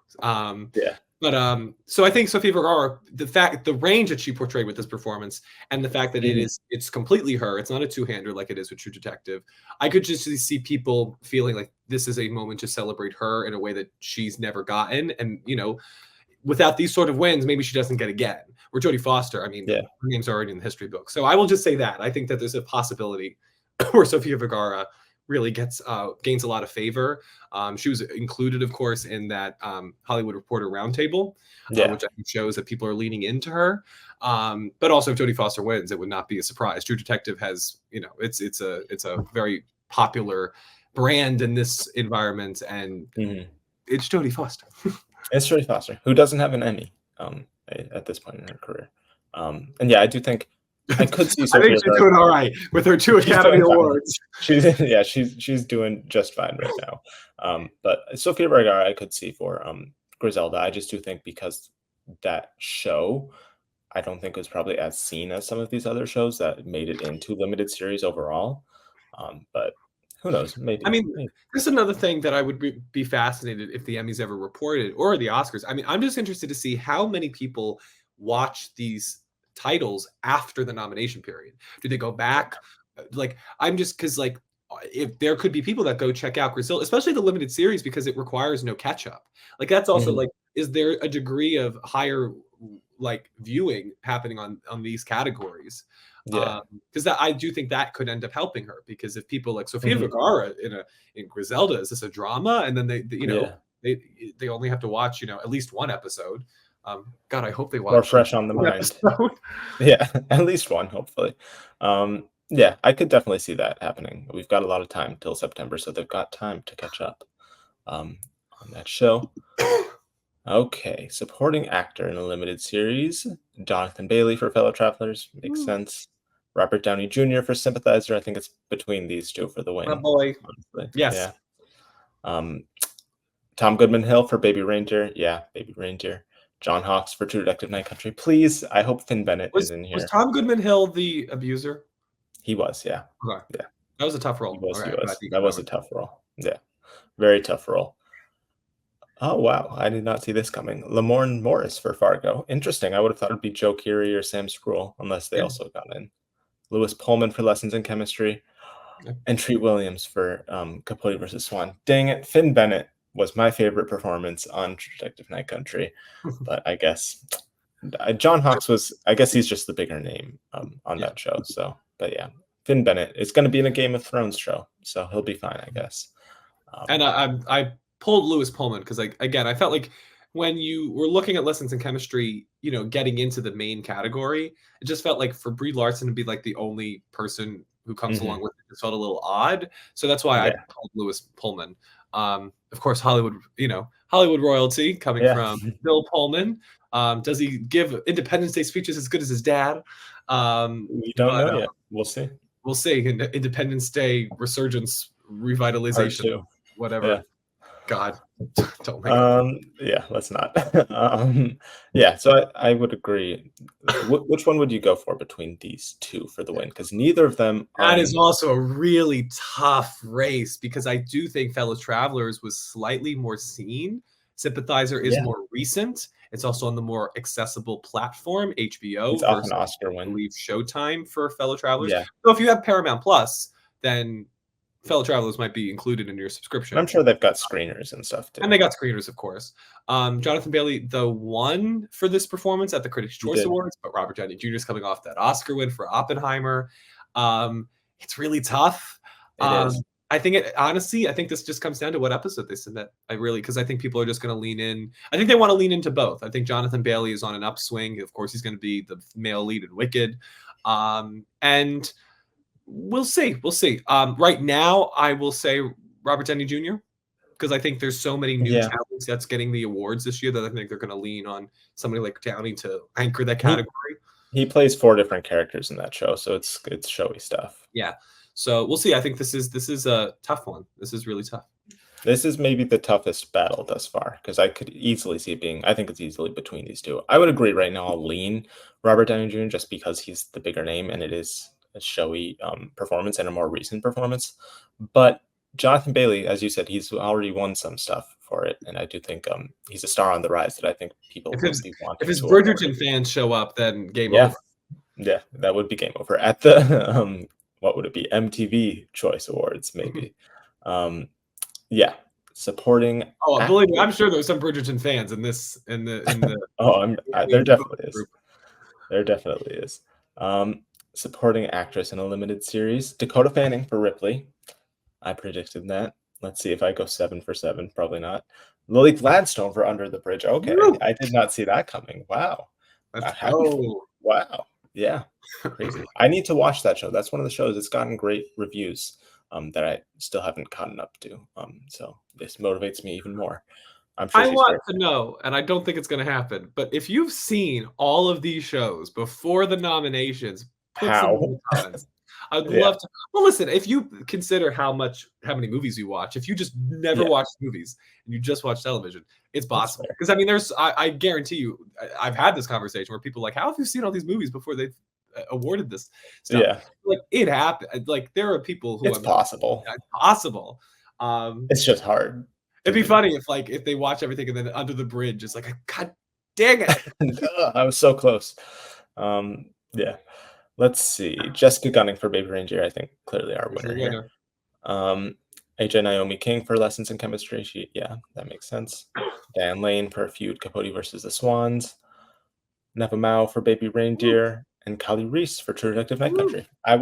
But so I think Sofia Vergara, the range that she portrayed with this performance, and the fact that it's completely her, it's not a two-hander like it is with True Detective. I could just see people feeling like this is a moment to celebrate her in a way that she's never gotten, and without these sort of wins, maybe she doesn't get again. Or Jodie Foster, I mean, her name's already in the history book. So I will just say that I think that there's a possibility where Sofia Vergara really gains a lot of favor. She was included, of course, in that Hollywood Reporter Roundtable, which I think shows that people are leaning into her. But also, if Jodie Foster wins, it would not be a surprise. True Detective has, it's a very popular brand in this environment, and it's Jodie Foster. It's Jodie Foster, who doesn't have an Emmy at this point in her career. And yeah, I do think I could see Sofia. I think she's doing all right with her 2 Academy Awards. She's doing just fine right now. But Sofia Vergara, I could see for Griselda. I just do think because that show, I don't think was probably as seen as some of these other shows that made it into limited series overall. But Who knows? Maybe. I mean, Maybe. there's another thing that I would be fascinated if the Emmys ever reported, or the Oscars. I mean, I'm just interested to see how many people watch these titles after the nomination period. Do they go back? Like, I'm just because like if there could be people that go check out Brazil, especially the limited series, because it requires no catch up. Like that's also Mhm. like, is there a degree of higher like viewing happening on these categories? Yeah. Because that I do think that could end up helping her, because if people like Sofia Mhm. Vergara in Griselda, is this a drama? And then they Yeah. they only have to watch at least one episode. God, I hope they More watch fresh on the one mind. episode. Yeah, at least one, hopefully. Yeah, I could definitely see that happening. We've got a lot of time till September, so they've got time to catch up um, on that show. Okay, supporting actor in a limited series, Jonathan Bailey for Fellow Travelers, makes Mm, sense. Robert Downey Jr. for Sympathizer, I think it's between these two for the my win, boy. honestly. Yes. Yeah. Um, Tom Goodman Hill for Baby Reindeer, yeah, Baby Reindeer. John Hawkes for True Detective Night Country. Please, I hope Finn Bennett is in Was here. Tom Goodman Hill the abuser? He was, yeah. Okay. Yeah, That was a tough he role. was, All he right, I'm glad was. you That was a remember. tough role. Yeah, very tough role. Oh, wow, I did not see this coming. Lamorne Morris for Fargo. Interesting, I would have thought it'd be Joe Keery or Sam Spruill, unless they Yeah. also got in. Lewis Pullman for Lessons in Chemistry, Yeah. and Treat Williams for Capote versus Swan. Dang it, Finn Bennett was my favorite performance on True Detective Night Country, but I guess John Hawkes was, I guess he's just the bigger name on Yeah. that show. So, but yeah, Finn Bennett is going to be in a Game of Thrones show, so he'll be fine, I guess. And I pulled Lewis Pullman because I felt like when you were looking at lessons in chemistry, getting into the main category, it just felt like for Brie Larson to be like the only person who comes Mhm. along with it just felt a little odd. So that's why I Yeah, pulled Lewis Pullman. Of course, Hollywood royalty coming yeah. from Bill Pullman. Does he give Independence Day speeches as good as his dad? We don't But know yet. We'll see. we'll see. Independence Day resurgence, Part revitalization, two. Yeah. whatever. God, don't make up. Yeah, let's not. Yeah, so I would agree. Which one would you go for between these two for the win? Because neither of them are That is in. also a really tough race, because I do think Fellow Travelers was slightly more seen. Sympathizer is Yeah, more recent. It's also on the more accessible platform, he's HBO, off an versus, Oscar I win. believe, Showtime for Fellow Travelers. Yeah, So if you have Paramount Plus, then Fellow Travelers might be included in your and I'm subscription. sure they've got screeners and stuff And too. they got screeners, of course. Jonathan Bailey, the one for this performance at the Critics' He Choice did. Awards, but Robert Downey Jr. is coming off that Oscar win for Oppenheimer. It's really tough. It is. I think honestly, I think this just comes down to what episode they submit. Because I think people are just going to lean in. I think they want to lean into both. I think Jonathan Bailey is on an upswing. Of course, he's going to be the male lead in Wicked. And we'll see. We'll see. Right now, I will say Robert Downey Jr., because I think there's so many new Yeah, talents that's getting the awards this year that I think they're going to lean on somebody like Downey to anchor that he category. he plays 4 different characters in that show, so it's showy stuff. Yeah. So we'll see. I think this is a tough one. This is really tough. This is maybe the toughest battle thus far because I could easily see it being. I think it's easily between these two. I would agree right now. I'll lean Robert Downey Jr. just because he's the bigger name and it is a showy performance and a more recent performance. But Jonathan Bailey, as you said, he's already won some stuff for it, and I do think he's a star on the rise that I think people If will his be if wanting his to award. Bridgerton fans show up, then game Yeah, over. yeah, that would be game over at the what would it be? MTV Choice Awards, maybe. Um, yeah, supporting Oh, believe me, actor. I'm sure there's some Bridgerton fans in the Oh, there definitely is. group. There definitely is. Supporting actress in a limited series, Dakota Fanning for Ripley. I predicted that. Let's see if I go 7 for 7. Probably not. Lily Gladstone for Under the Bridge. Okay, Woo! I did not see that coming. Wow. Let's Happy for you. go. Wow. Yeah. Crazy. I need to watch that show. That's one of the shows that's gotten great reviews that I still haven't gotten up to. So this motivates me even more. I'm sure I she's want great. to know, and I don't think it's going to happen, but if you've seen all of these shows before the nominations, put some in How? the comments. I'd Yeah. love to. Well, listen, if you consider how many movies you watch, if you just never Yeah. watch movies and you just watch television, it's That's possible. fair. Because I mean, I guarantee you, I've had this conversation where people are like, how have you seen all these movies before they've awarded this stuff. Yeah, Like it happened. Like there are people who it's possible. it's possible. It's just hard It'd to be do. funny if they watch everything and then Under the Bridge is like, God dang it. I was so close. Yeah. Let's see. Jessica Gunning for Baby Reindeer, I think clearly our There's winner your here. winner. AJ Naomi King for Lessons in Chemistry. Yeah, that makes sense. Dan Lane for Feud Capote versus the Swans. Neva Mao for Baby Reindeer, and Kali Reese for True Detective Night Country. I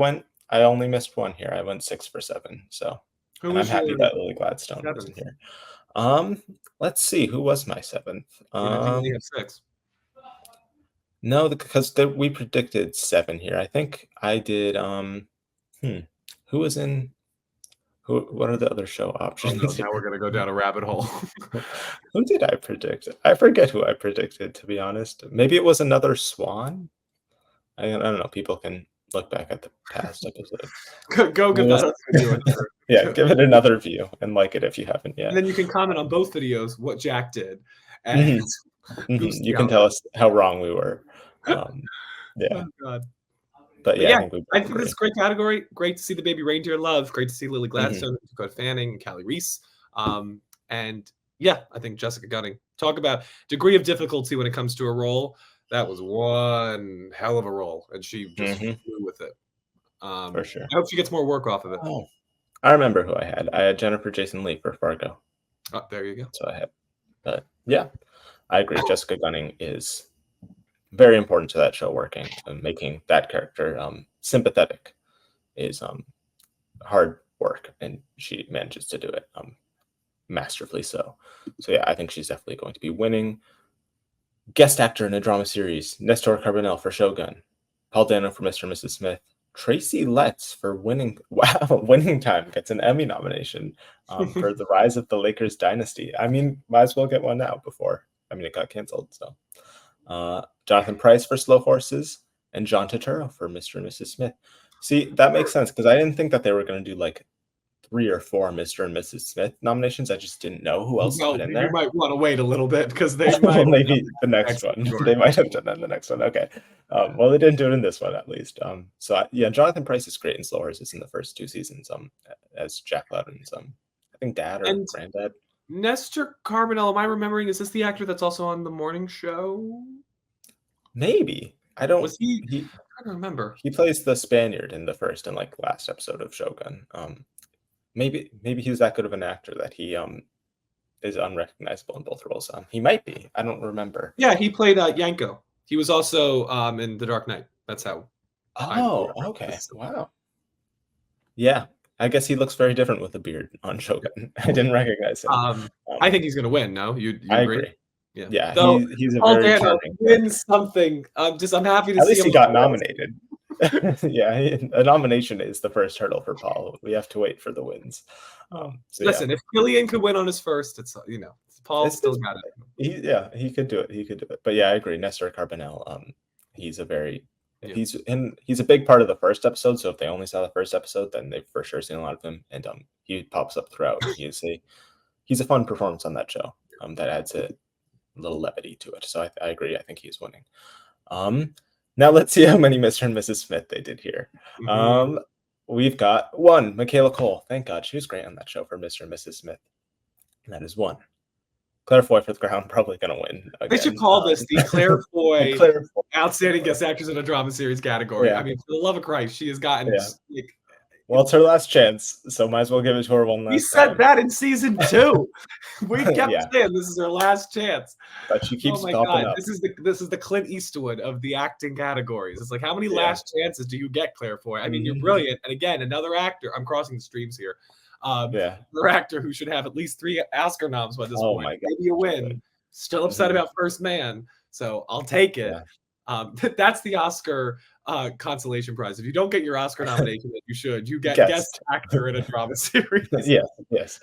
only missed one here. I went 6 for 7. So, Who and I'm was happy your that Lily Gladstone wasn't seventh? here. Let's see. Who was my 7th? I think only have 6. No, because we predicted 7 here. I think I did. Who was in? What are the other show Oh options? no, now we're gonna go down a rabbit hole. Who did I predict? I forget who I predicted, to be honest. Maybe it was another Swan. I don't know. People can look back at the past episode. Go give that video another. Yeah, give it another view and like it if you haven't yet. And then you can comment on both videos what Jack did. And You can tell us how wrong we were. Yeah. Oh, God. But yeah, I think this is a great category. Great to see the Baby Reindeer love. Great to see Lily Gladstone, Dakota Fanning, and Callie Reese. And yeah, I think Jessica Gunning. Talk about degree of difficulty when it comes to a role. That was one hell of a role, and she just flew with it. For sure. I hope she gets more work off of it. Oh, I remember who I had. I had Jennifer Jason Leigh for Fargo. Oh, there you go. So I had. But yeah, I agree. Jessica Gunning is very important to that show working and making that character sympathetic is hard work, and she manages to do it masterfully so yeah, I think she's definitely going to be winning. Guest actor in a drama series: Nestor Carbonell for Shogun, Paul Dano for Mr. and Mrs. Smith, Tracy Letts for Winning Time gets an Emmy nomination for The Rise of the Lakers Dynasty. I mean, might as well get one now before it got canceled. So Jonathan Pryce for Slow Horses, and John Turturro for Mr. and Mrs. Smith. See, that makes sense because I didn't think that they were going to do like 3 or 4 Mr. and Mrs. Smith nominations. I just didn't know who else to put in there. You might want to wait a little bit because they might maybe the next one. They might have done that in the next one. Okay. Well, they didn't do it in this one at least. Yeah, Jonathan Pryce is great in Slow Horses in the first 2 seasons. As Jack Loudon's I think dad or granddad. Nestor Carbonell, am I remembering? Is this the actor that's also on the morning show? Maybe. I don't. Was he? I don't remember. He plays the Spaniard in the first and last episode of Shogun. Maybe he was that good of an actor that he is unrecognizable in both roles. He might be. I don't remember. Yeah, he played Yanko. He was also in The Dark Knight. That's how. Oh, okay. Wow. Yeah, I guess he looks very different with a beard on Shogun. I didn't recognize him. I think he's going to win. No, you I agree. Yeah, he's a very charming. Wins something. I'm happy to see. At least he got nominated. Yeah, a nomination is the first hurdle for Paul. We have to wait for the wins. Listen, if Killian could win on his first, it's Paul still got it. He could do it. He could do it. But yeah, I agree. Nestor Carbonell, he's a big part of the first episode. So if they only saw the first episode, then they've for sure seen a lot of him. And he pops up throughout. He's a fun performance on that show. That adds a little levity to it. So I agree. I think he's winning. Now let's see how many Mr. and Mrs. Smith they did here. We've got 1, Michaela Cole. Thank God, she was great on that show for Mr. and Mrs. Smith. And that is 1. Claire Foy for The Crown, probably going to win again. They should call this the Claire Foy Outstanding Guest Actress in a Drama Series category. Yeah. I mean, for the love of Christ, she has gotten well, it's her last chance, so might as well give it to her one last time. We said that in season 2. We kept saying this is her last chance. But she keeps popping up. This is the Clint Eastwood of the acting categories. It's like, how many last chances do you get, Claire Foy? I mean, you're brilliant. And again, another actor. I'm crossing the streams here. Another actor who should have at least 3 Oscar noms by this point. My God. Maybe a win. Still upset about First Man. So I'll take it. Yeah. That's the Oscar consolation prize. If you don't get your Oscar nomination that you should, you get guest actor in a drama series. Yes.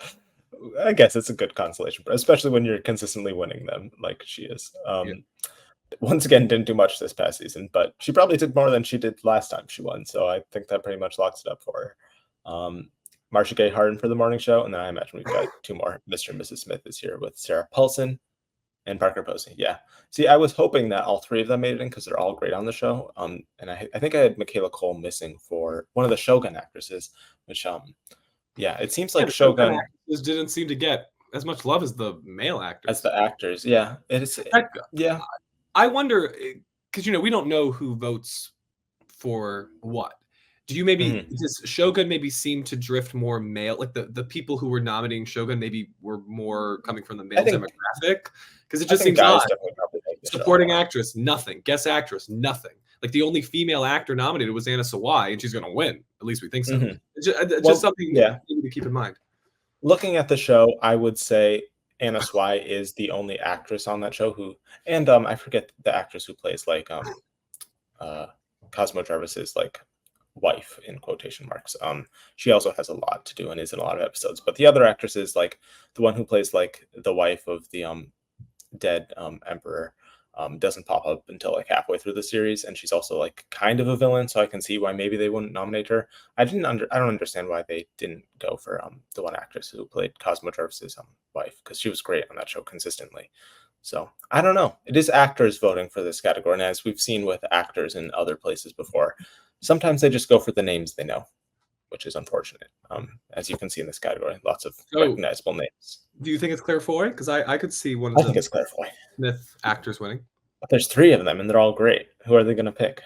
I guess it's a good consolation prize, especially when you're consistently winning them like she is. Once again, didn't do much this past season, but she probably did more than she did last time she won. So I think that pretty much locks it up for her. Marcia Gay Harden for The Morning Show, and then I imagine we've got 2 more. Mr. and Mrs. Smith is here with Sarah Paulson And Parker Posey, yeah. See, I was hoping that all three of them made it in because they're all great on the show. And I think I had Michaela Cole missing for one of the Shogun actresses, which yeah, it seems like the Shogun Shogun actors didn't seem to get as much love as the male actors. as the actors, yeah, it is, yeah. I wonder because we don't know who votes for what. Do you maybe does Shogun maybe seem to drift more male? Like the people who were nominating Shogun maybe were more coming from the male demographic? Because it just seems odd. Supporting actress, nothing. Guest actress, nothing. Like the only female actor nominated was Anna Sawai, and she's going to win. At least we think so. It's just something maybe to keep in mind. Looking at the show, I would say Anna Sawai is the only actress on that show who, and I forget the actress who plays like Cosmo Jarvis's like wife in quotation marks. She also has a lot to do and is in a lot of episodes. But the other actress is like the one who plays like the wife of the dead emperor. Doesn't pop up until like halfway through the series, and she's also like kind of a villain, so I can see why maybe they wouldn't nominate her. I don't understand why they didn't go for the one actress who played Cosmo Jarvis's wife, because she was great on that show consistently. So I don't know. It is actors voting for this category, and as we've seen with actors in other places before, sometimes they just go for the names they know, which is unfortunate. As you can see in this category, lots of recognizable names. Do you think it's Claire Foy? Because I could see one of I think it's Claire Foy. Smith actors winning. But there's three of them, and they're all great. Who are they going to pick?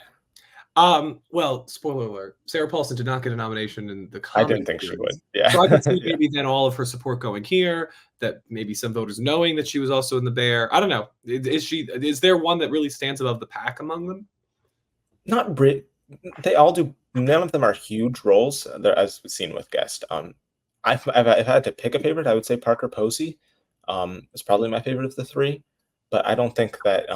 Well, spoiler alert: Sarah Paulson did not get a nomination in the comedy. I didn't think she would. Yeah. So I could see maybe then all of her support going here. That maybe some voters knowing that she was also in the Bear. I don't know. Is there one that really stands above the pack among them? Not Brit. They all do. None of them are huge roles. As we've seen with guest. If I had to pick a favorite, I would say Parker Posey. Is probably my favorite of the three, but I don't think that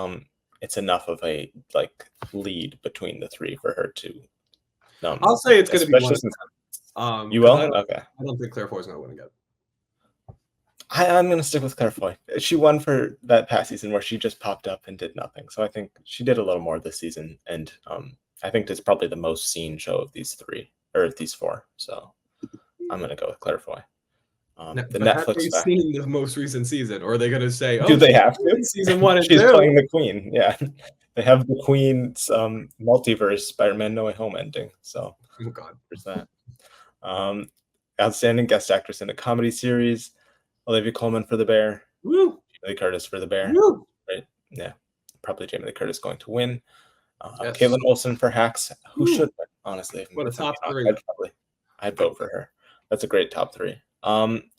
it's enough of a like lead between the three for her to. I'll say it's going to be one of them. You will? Okay. I don't think Claire Foy is going to win again. I'm going to stick with Claire Foy. She won for that past season where she just popped up and did nothing. So I think she did a little more this season, and I think it's probably the most seen show of these three or these four. So I'm going to go with Claire Foy. The Netflix. Have they seen the most recent season, or are they going to say, "Oh, do they have to?" Season 1 and She's 2. playing the Queen. Yeah, they have the Queen's multiverse Spider-Man No Way Home ending. So, oh god, there's that. Outstanding guest actress in a comedy series: Olivia Colman for The Bear. Woo! Jamie Lee Curtis for The Bear. Woo! Right? Yeah, probably Jamie Lee Curtis going to win. Yes. Caitlin Olsen for Hacks. Who should win? Honestly, what a top three! I'd vote for her. That's a great top three.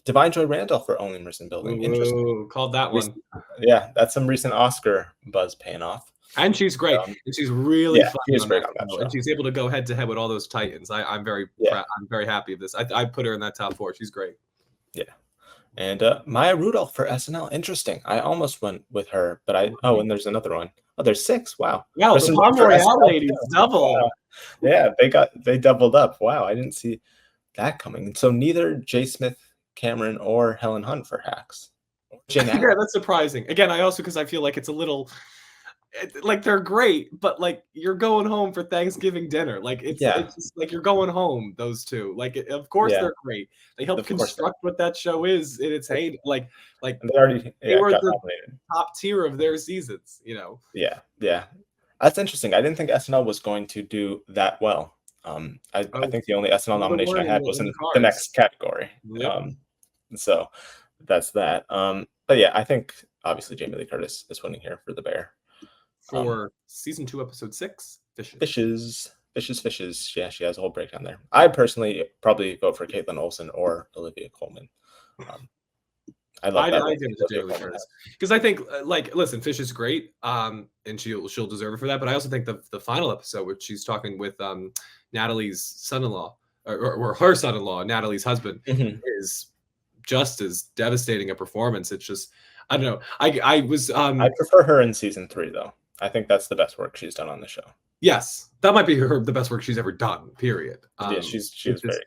Divine Joy Randolph for Only Murders in the Building. Interesting. Called that one. Yeah, that's some recent Oscar buzz paying off. And she's great. And she's really fun. She's great on that show. And she's able to go head to head with all those titans. I'm very happy of this. I put her in that top 4. She's great. Yeah. And Maya Rudolph for SNL. Interesting. I almost went with her, but and there's another one. Oh, there's 6. Wow. Wow, the Palm Royale ladies double. Wow. Yeah, they doubled up. Wow, I didn't see that coming. So neither J. Smith Cameron or Helen Hunt for Hacks. Yeah, that's surprising. Again, I also because I feel like it's a little like they're great, but like you're going home for Thanksgiving dinner. Like it's just like you're going home. Those two, like of course they're great. They helped construct what that show is in its heyday. Like they were the top tier of their seasons. Yeah. That's interesting. I didn't think SNL was going to do that well. I think the only SNL nomination I had was in the next category. Yep. So that's that. But yeah, I think obviously Jamie Lee Curtis is winning here for The Bear. For season 2, episode 6, Fishes. Yeah, she has a whole breakdown there. I personally probably vote for Caitlin Olsen or Olivia Colman. I love that. I give it to Jamie Lee Curtis because I think, listen, Fish is great, and she'll deserve it for that. But I also think the final episode, which she's talking with Natalie's son-in-law or her son-in-law, Natalie's husband, is just as devastating a performance. It's just I don't know. I prefer her in season 3 though. I think that's the best work she's done on the show. Yes, that might be the best work she's ever done. Period. Yeah, she's very good.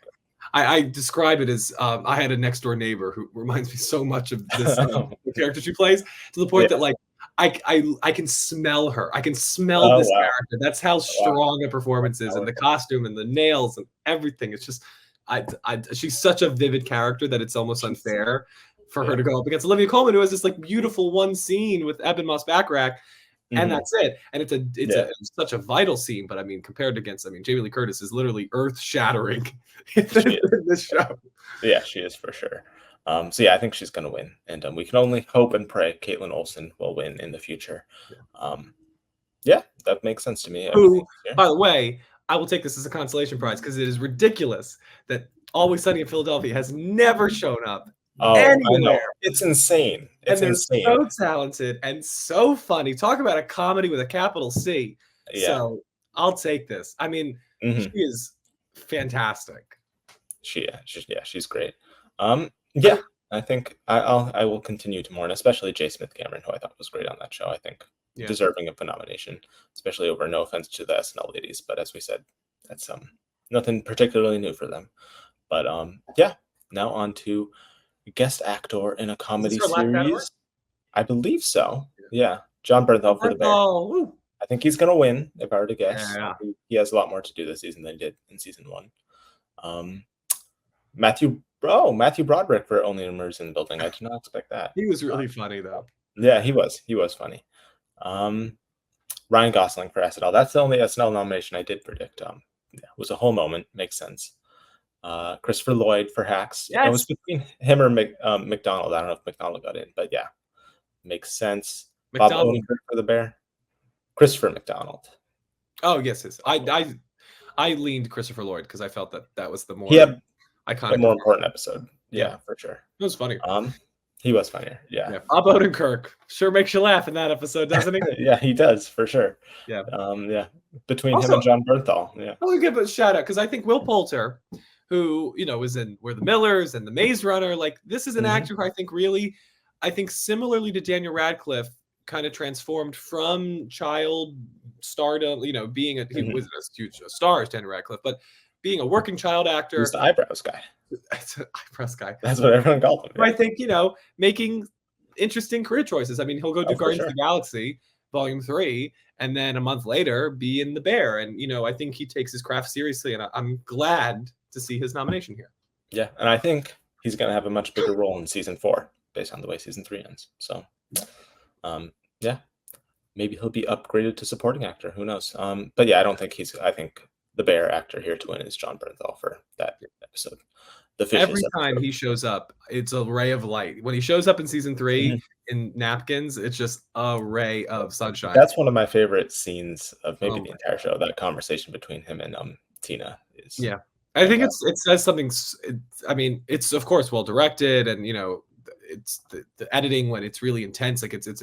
I describe it as I had a next door neighbor who reminds me so much of this character she plays to the point that like I can smell her. I can smell this character. That's how strong a performance is, and the costume and the nails and everything. It's just she's such a vivid character that it's almost unfair for her to go up against Olivia Colman, who has this like beautiful one scene with Eben Moss-Backrack, and that's it. And it's such a vital scene. But I mean, compared against, Jamie Lee Curtis is literally earth shattering in this show. Yeah, she is for sure. So yeah, I think she's gonna win, and we can only hope and pray Caitlin Olsen will win in the future. Yeah, that makes sense to me. Who, by the way, I will take this as a consolation prize because it is ridiculous that Always Sunny in Philadelphia has never shown up anywhere. I know. It's insane. It's insane. So talented and so funny. Talk about a comedy with a capital C. Yeah. So I'll take this. I mean, she is fantastic. She's great. Yeah, I think I will continue to mourn, especially J. Smith Cameron, who I thought was great on that show. I think deserving of a nomination, especially over No Offense to the SNL ladies, but as we said, that's nothing particularly new for them. But yeah, now on to guest actor in a comedy series. I believe so. Yeah, John Bernthal for The Bear. I think he's gonna win, if I were to guess. Yeah. He has a lot more to do this season than he did in season 1. Matthew Broderick for Only Murders in the Building. I did not expect that. He was really funny though. Yeah, he was funny. Ryan Gosling for SNL. That's the only SNL nomination I did predict. It was a whole moment. Makes sense. Christopher Lloyd for Hacks. Yes. It was between him or McDonald. I don't know if McDonald got in, but yeah, makes sense. Bob Odenkirk for The Bear. Christopher McDonald. Oh yes. I leaned Christopher Lloyd because I felt that was the more iconic, more important episode. Yeah, for sure. It was funny. He was funnier. Yeah. Bob Odenkirk sure makes you laugh in that episode, doesn't he? Yeah, he does for sure. Yeah. Between him and John Bernthal. Yeah. I want to give a shout out because I think Will Poulter, who was in We're the Millers and The Maze Runner, like this is an actor who I think similarly to Daniel Radcliffe, kind of transformed from child stardom. Being he was a huge star as Daniel Radcliffe, but being a working child actor. He's the eyebrows guy. It's an eyebrows guy. That's what everyone called him. Yeah. I think, making interesting career choices. I mean, he'll go do Guardians of the Galaxy Volume 3, and then a month later be in The Bear. And, I think he takes his craft seriously, and I'm glad to see his nomination here. Yeah, and I think he's going to have a much bigger role in season 4 based on the way season 3 ends. So, yeah, maybe he'll be upgraded to supporting actor. Who knows? But yeah, I think the Bear actor here to win is John Bernthal for that episode. Every time he shows up, it's a ray of light. When he shows up in season 3 in napkins, it's just a ray of sunshine. That's one of my favorite scenes of maybe the entire show. That conversation between him and Tina is. Yeah, I think it says something. It's of course well directed, and it's the editing when it's really intense. Like it's a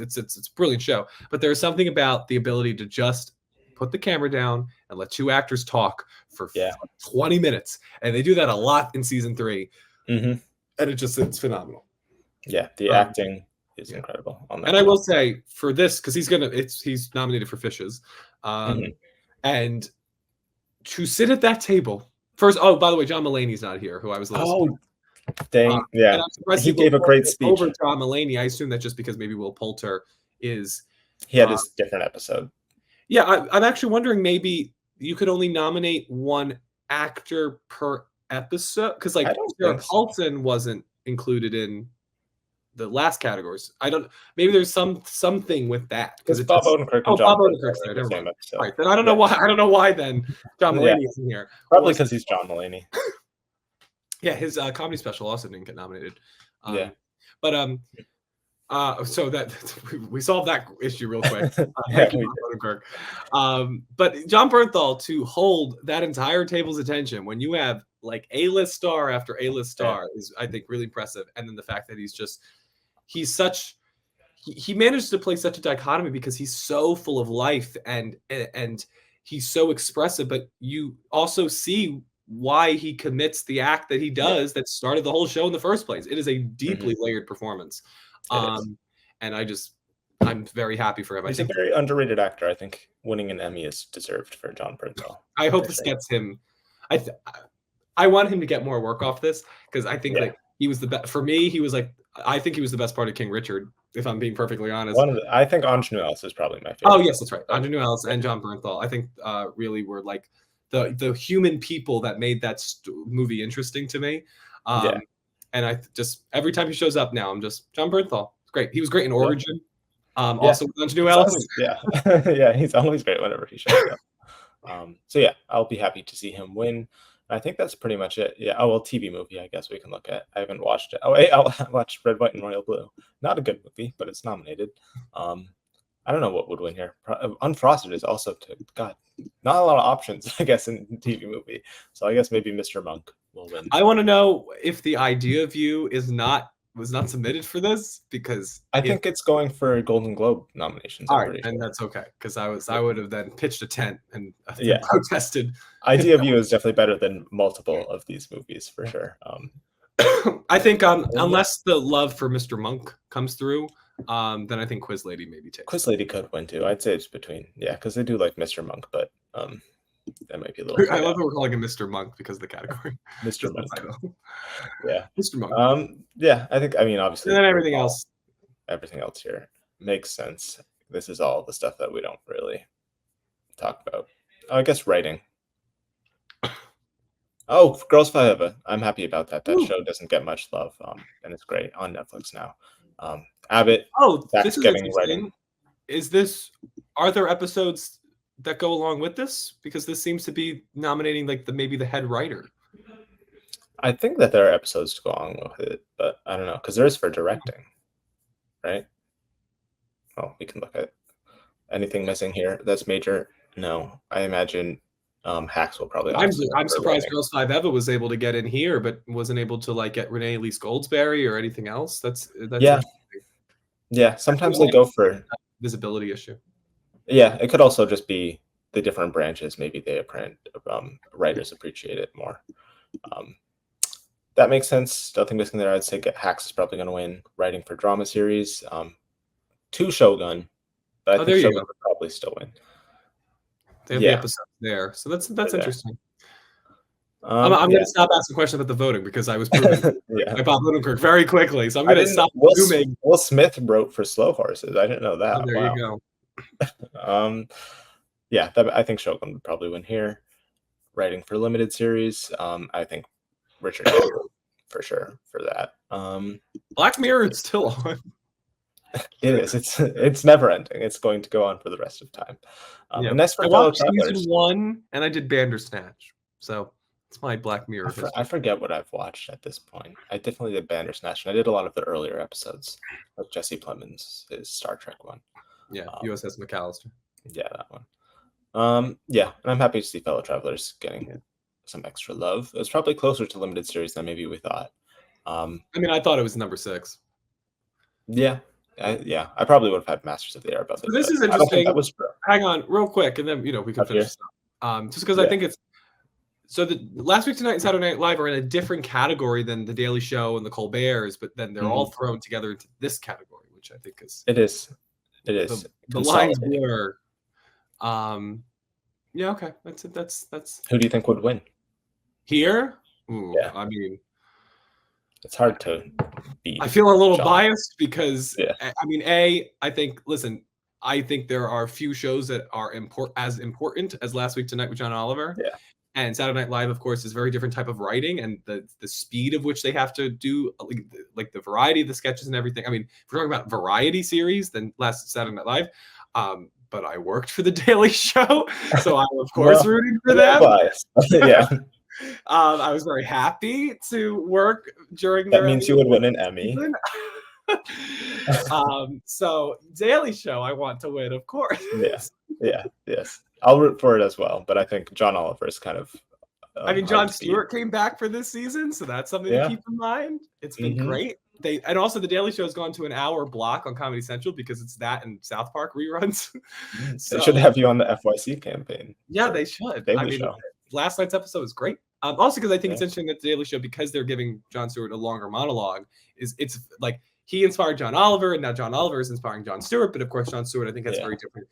brilliant show. But there's something about the ability to just put the camera down and let two actors talk for 20 minutes. And they do that a lot in season 3. And it's phenomenal. Yeah, the acting is incredible on that. And I will say for this, because he's nominated for Fishes. And to sit at that table first. Oh, by the way, John Mulaney's not here, who I was listening. Dang. Yeah. He gave a great speech. Over John Mulaney. I assume that just because maybe Will Poulter is. He had this different episode. Yeah, I'm actually wondering maybe you could only nominate one actor per episode because Sarah Paulson wasn't included in the last categories. Maybe there's something with that because it's Bob Odenkirk and John Bernthal there. Never mind. Right, then I don't know why then John Mulaney isn't here. Probably because he's John Mulaney. Yeah, his comedy special also didn't get nominated. But so that we solved that issue real quick. Thank you, Odenkirk. But John Bernthal to hold that entire table's attention when you have like A-list star after A-list star is, I think, really impressive. And then the fact that he managed to play such a dichotomy because he's so full of life and he's so expressive, but you also see why he commits the act that he does that started the whole show in the first place. It is a deeply layered performance. And I'm very happy for him. He's a very underrated actor. I think winning an Emmy is deserved for John Bernthal. I hope this gets him. I want him to get more work off this because I think that he was the best. For me, I think he was the best part of King Richard, if I'm being perfectly honest. I think Ingenue Ellis is probably my favorite. Oh, yes, that's right. Ingenue Ellis and John Bernthal, I think really were like the human people that made that movie interesting to me. And I just every time he shows up now, I'm just John Bernthal. It's great. He was great in Yeah. Origin. Yeah. Also went on to do He's Alice. always, yeah. Yeah, he's always great whenever he shows up. So yeah, I'll be happy to see him win. I think that's pretty much it. Yeah. Oh well, TV movie. I guess we can look at. I haven't watched it. Oh wait, I'll watch Red, White, and Royal Blue. Not a good movie, but it's nominated. I don't know what would win here. Unfrosted is also God, not a lot of options, I guess, in TV movie. So I guess maybe Mr. Monk will win. I want to know if the idea of you was not submitted for this, because I think it's going for Golden Globe nominations. All right, and that's okay, because I would have then pitched a tent and protested. Idea of You is definitely better than multiple of these movies for sure. I think unless the love for Mr. Monk comes through, then I think Quiz Lady maybe takes. Quiz Lady could win too. I'd say it's between, because they do like Mr. Monk, but that might be a little. I love that we're calling him Mr. Monk because of the category. Mr. Monk. Yeah. Mr. Monk. Yeah, I think, obviously. And then everything else here makes sense. This is all the stuff that we don't really talk about. Oh, I guess writing. Oh, Girls Five Eva. I'm happy about that. That show doesn't get much love, and it's great on Netflix now. Abbott. Oh, this is getting interesting. writing. Are there episodes that go along with this? Because this seems to be nominating like maybe the head writer. I think that there are episodes to go along with it, but I don't know, because there is for directing, right? Oh, we can look at anything missing here that's major. No, I imagine Hacks will probably. I'm surprised Girls Five Eva was able to get in here, but wasn't able to like get Renee Elise Goldsberry or anything else. That's yeah. Sometimes they go for visibility issue. Yeah, it could also just be the different branches. Maybe they writers appreciate it more. That makes sense. Nothing missing there. I'd say Hacks is probably going to win writing for drama series. 2 Shogun, but I think Shogun would probably still win. They have the episode there, so that's interesting. I'm going to stop asking questions about the voting because I was proven by Bob Odenkirk very quickly. So I'm going to stop assuming. Will Smith wrote for Slow Horses. I didn't know that. Oh, there you go. I think Shogun would probably win here. Writing for limited series, I think Richard for sure for that. Black Mirror is still on. It is. It's never ending. It's going to go on for the rest of time. And that's for I watched season 1 and I did Bandersnatch. So it's my Black Mirror. I forget what I've watched at this point. I definitely did Bandersnatch, and I did a lot of the earlier episodes of Jesse Plemons' Star Trek one. Yeah, USS McAllister. Yeah, that one. And I'm happy to see Fellow Travelers getting some extra love. It was probably closer to limited series than maybe we thought. I thought it was number 6. Yeah. I probably would have had Masters of the Air above it. This is interesting. Hang on, real quick, and then we can finish. Just because I think it's so. The Last Week Tonight and Saturday Night Live are in a different category than the Daily Show and the Colberts, but then they're all thrown together into this category, which I think is it is. The lines blur. Okay. That's. Who do you think would win Here? Ooh, it's hard to beat. I feel a little biased because I think there are a few shows that are as important as Last Week Tonight with John Oliver. Yeah. And Saturday Night Live, of course, is a very different type of writing, and the speed of which they have to do, like the variety of the sketches and everything. If we're talking about variety series, then last Saturday Night Live. But I worked for the Daily Show, so I'm of course rooting for them. Yeah. I was very happy to work during. That means you would win an Emmy. So Daily Show, I want to win, of course. Yes. I'll root for it as well, but I think John Oliver is kind of. Jon Stewart came back for this season, so that's something to keep in mind. It's been great. And also the Daily Show has gone to an hour block on Comedy Central because it's that and South Park reruns. They should have you on the FYC campaign. Yeah, they should. Show. Last night's episode was great. Also, because I think it's interesting that the Daily Show, because they're giving Jon Stewart a longer monologue, it's like he inspired John Oliver, and now John Oliver is inspiring Jon Stewart. But of course, Jon Stewart, I think, has a very different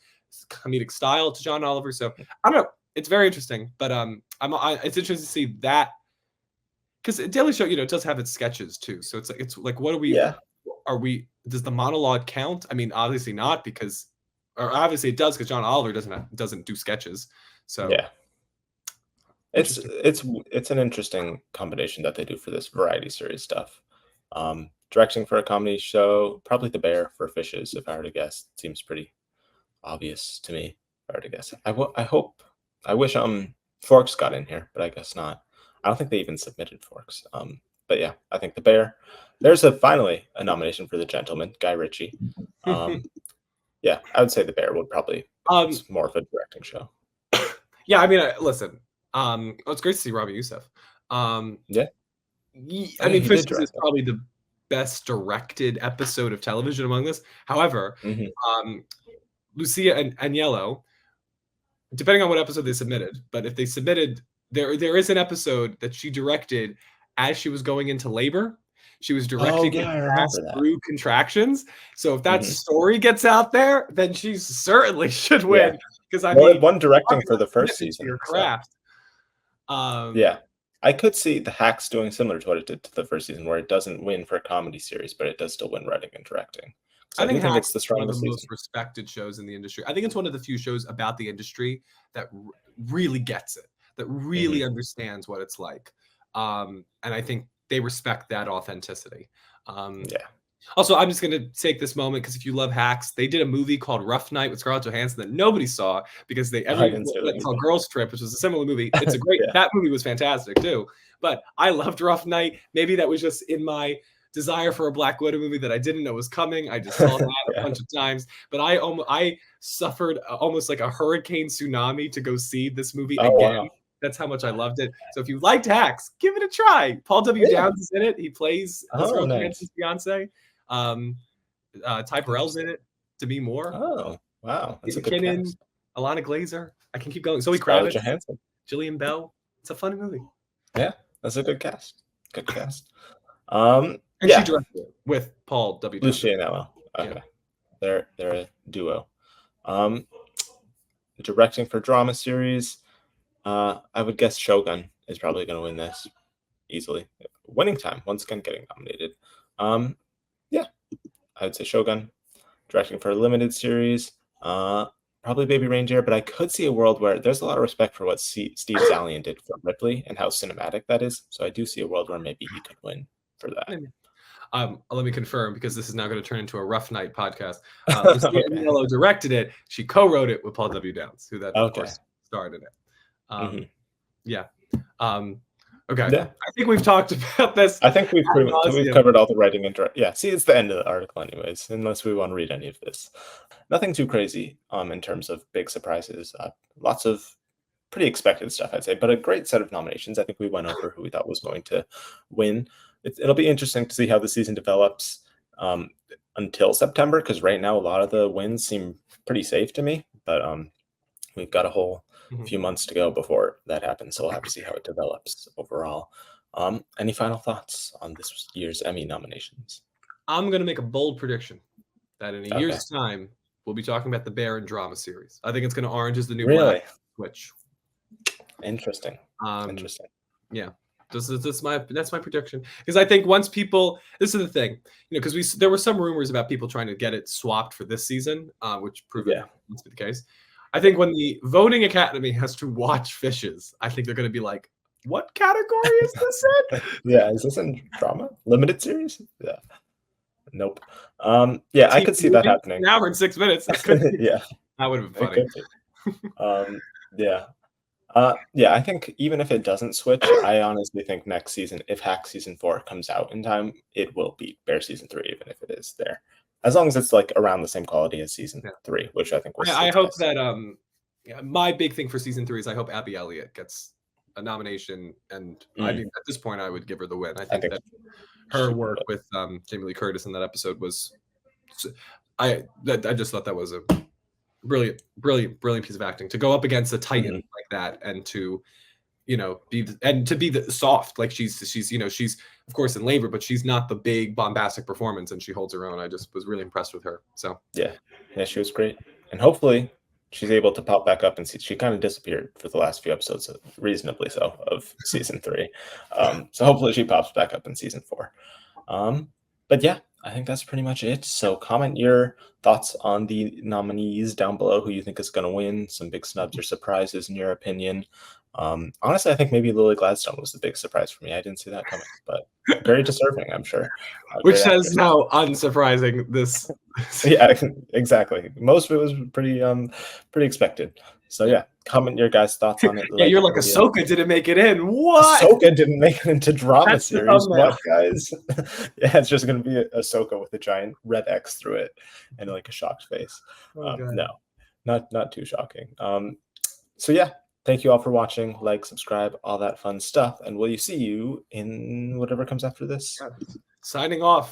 comedic style to John Oliver. So I don't know. It's very interesting, but it's interesting to see that because Daily Show, it does have its sketches too. So it's like what are we? Yeah. Are we? Does the monologue count? Obviously not or obviously it does because John Oliver doesn't do sketches. So yeah. It's an interesting combination that they do for this variety series stuff. Directing for a comedy show, probably The Bear for Fishes, if I were to guess. It seems pretty obvious to me, if I were to guess. I wish Forks got in here, but I guess not. I don't think they even submitted Forks. But yeah, I think The Bear. There's finally a nomination for The Gentleman, Guy Ritchie. Yeah, I would say The Bear would probably. It's more of a directing show. Yeah, I mean, listen. It's great to see Rami Youssef. Yeah. I mean, Fishes is probably the best directed episode of television among this. However, Lucia and Agnello, depending on what episode they submitted, but if they submitted, there is an episode that she directed as she was going into labor. She was directing it through contractions. So if that story gets out there, then she certainly should win. Because I mean, one directing for the first season. Your craft. Yeah. I could see the Hacks doing similar to what it did to the first season, where it doesn't win for a comedy series, but it does still win writing and directing. So I think it's the strongest, one of the most respected shows in the industry. I think it's one of the few shows about the industry that really gets it, that really understands what it's like. And I think they respect that authenticity. Also, I'm just going to take this moment because if you love Hacks, they did a movie called Rough Night with Scarlett Johansson that nobody saw because everyone saw Girls Trip, which was a similar movie. It's a great, that movie was fantastic too. But I loved Rough Night. Maybe that was just in my desire for a Black Widow movie that I didn't know was coming. I just saw that a bunch of times. But I suffered almost like a hurricane tsunami to go see this movie again. Wow. That's how much I loved it. So if you liked Hacks, give it a try. Paul W. Downs is in it. He plays Scarlett Johansson's fiance. Ty Burrell's in it. Demi Moore. Oh, wow. That's a good cast. Alana Glazer. I can keep going. Zoe Kravitz. Jillian Bell. It's a fun movie. Yeah, that's a good cast. Good cast. And she directed it with Paul W. Lucia and Ella. Okay. Yeah. They're a duo. Directing for drama series. I would guess Shogun is probably going to win this easily. Winning Time, once again, getting nominated. Yeah, I would say Shogun. Directing for a limited series, probably Baby Reindeer, but I could see a world where there's a lot of respect for what Steve Zalian did for Ripley and how cinematic that is. So I do see a world where maybe he could win for that. Let me confirm, because this is now going to turn into a Rough Night podcast. Lucia Agnello directed it. She co-wrote it with Paul W. Downs, who of course starred in it. Yeah. Okay. Yeah. I think we've talked about this. I think we've covered all the writing and yeah. See, it's the end of the article, anyways. Unless we want to read any of this, nothing too crazy. In terms of big surprises, lots of pretty expected stuff, I'd say. But a great set of nominations. I think we went over who we thought was going to win. It'll be interesting to see how the season develops until September, because right now a lot of the wins seem pretty safe to me. But we've got a whole few months to go before that happens, so we'll have to see how it develops overall. Any final thoughts on this year's Emmy nominations? I'm going to make a bold prediction that in a year's time, we'll be talking about the Bear and drama series. I think it's going to Orange is the New Black switch. Interesting. Yeah. That's my prediction, because I think once people, this is the thing, because there were some rumors about people trying to get it swapped for this season, which proved to be the case. I think when the voting academy has to watch Fishes, I think they're going to be like, what category is this in? Yeah, is this in drama? Limited series? Yeah. Nope. Yeah, I could see that happening. An hour and 6 minutes. Yeah. That would have been funny. Yeah. Yeah, I think even if it doesn't switch, I honestly think next season, if Hack season 4 comes out in time, it will beat Bear season 3, even if it is there. As long as it's like around the same quality as season 3, which I think was. I hope that my big thing for season 3 is I hope Abby Elliott gets a nomination, and I mean at this point I would give her the win. I think that her work with Jamie Lee Curtis in that episode was, I just thought that was a brilliant piece of acting, to go up against a titan like that, and to be the soft, like she's of course in labor, but she's not the big bombastic performance, and she holds her own. I just was really impressed with her. So yeah, she was great, and hopefully she's able to pop back up and see. She kind of disappeared for the last few episodes, reasonably so, of season 3. So hopefully she pops back up in season 4. But yeah, I think that's pretty much it. So comment your thoughts on the nominees down below, who you think is going to win, some big snubs or surprises in your opinion. Honestly, I think maybe Lily Gladstone was the big surprise for me. I didn't see that coming, but very deserving, I'm sure. Which Great says actress. how unsurprising this. Yeah, exactly. Most of it was pretty expected. So yeah, comment your guys' thoughts on it. Yeah, you're the like video. Ahsoka didn't make it in. What? Ahsoka didn't make it into drama That's the series. thumbnail. What, guys? Yeah, it's just gonna be Ahsoka with a giant red X through it and like a shocked face. Oh, God. No, not too shocking. So yeah, thank you all for watching. Like, subscribe, all that fun stuff, and will you see you in whatever comes after this? Signing off.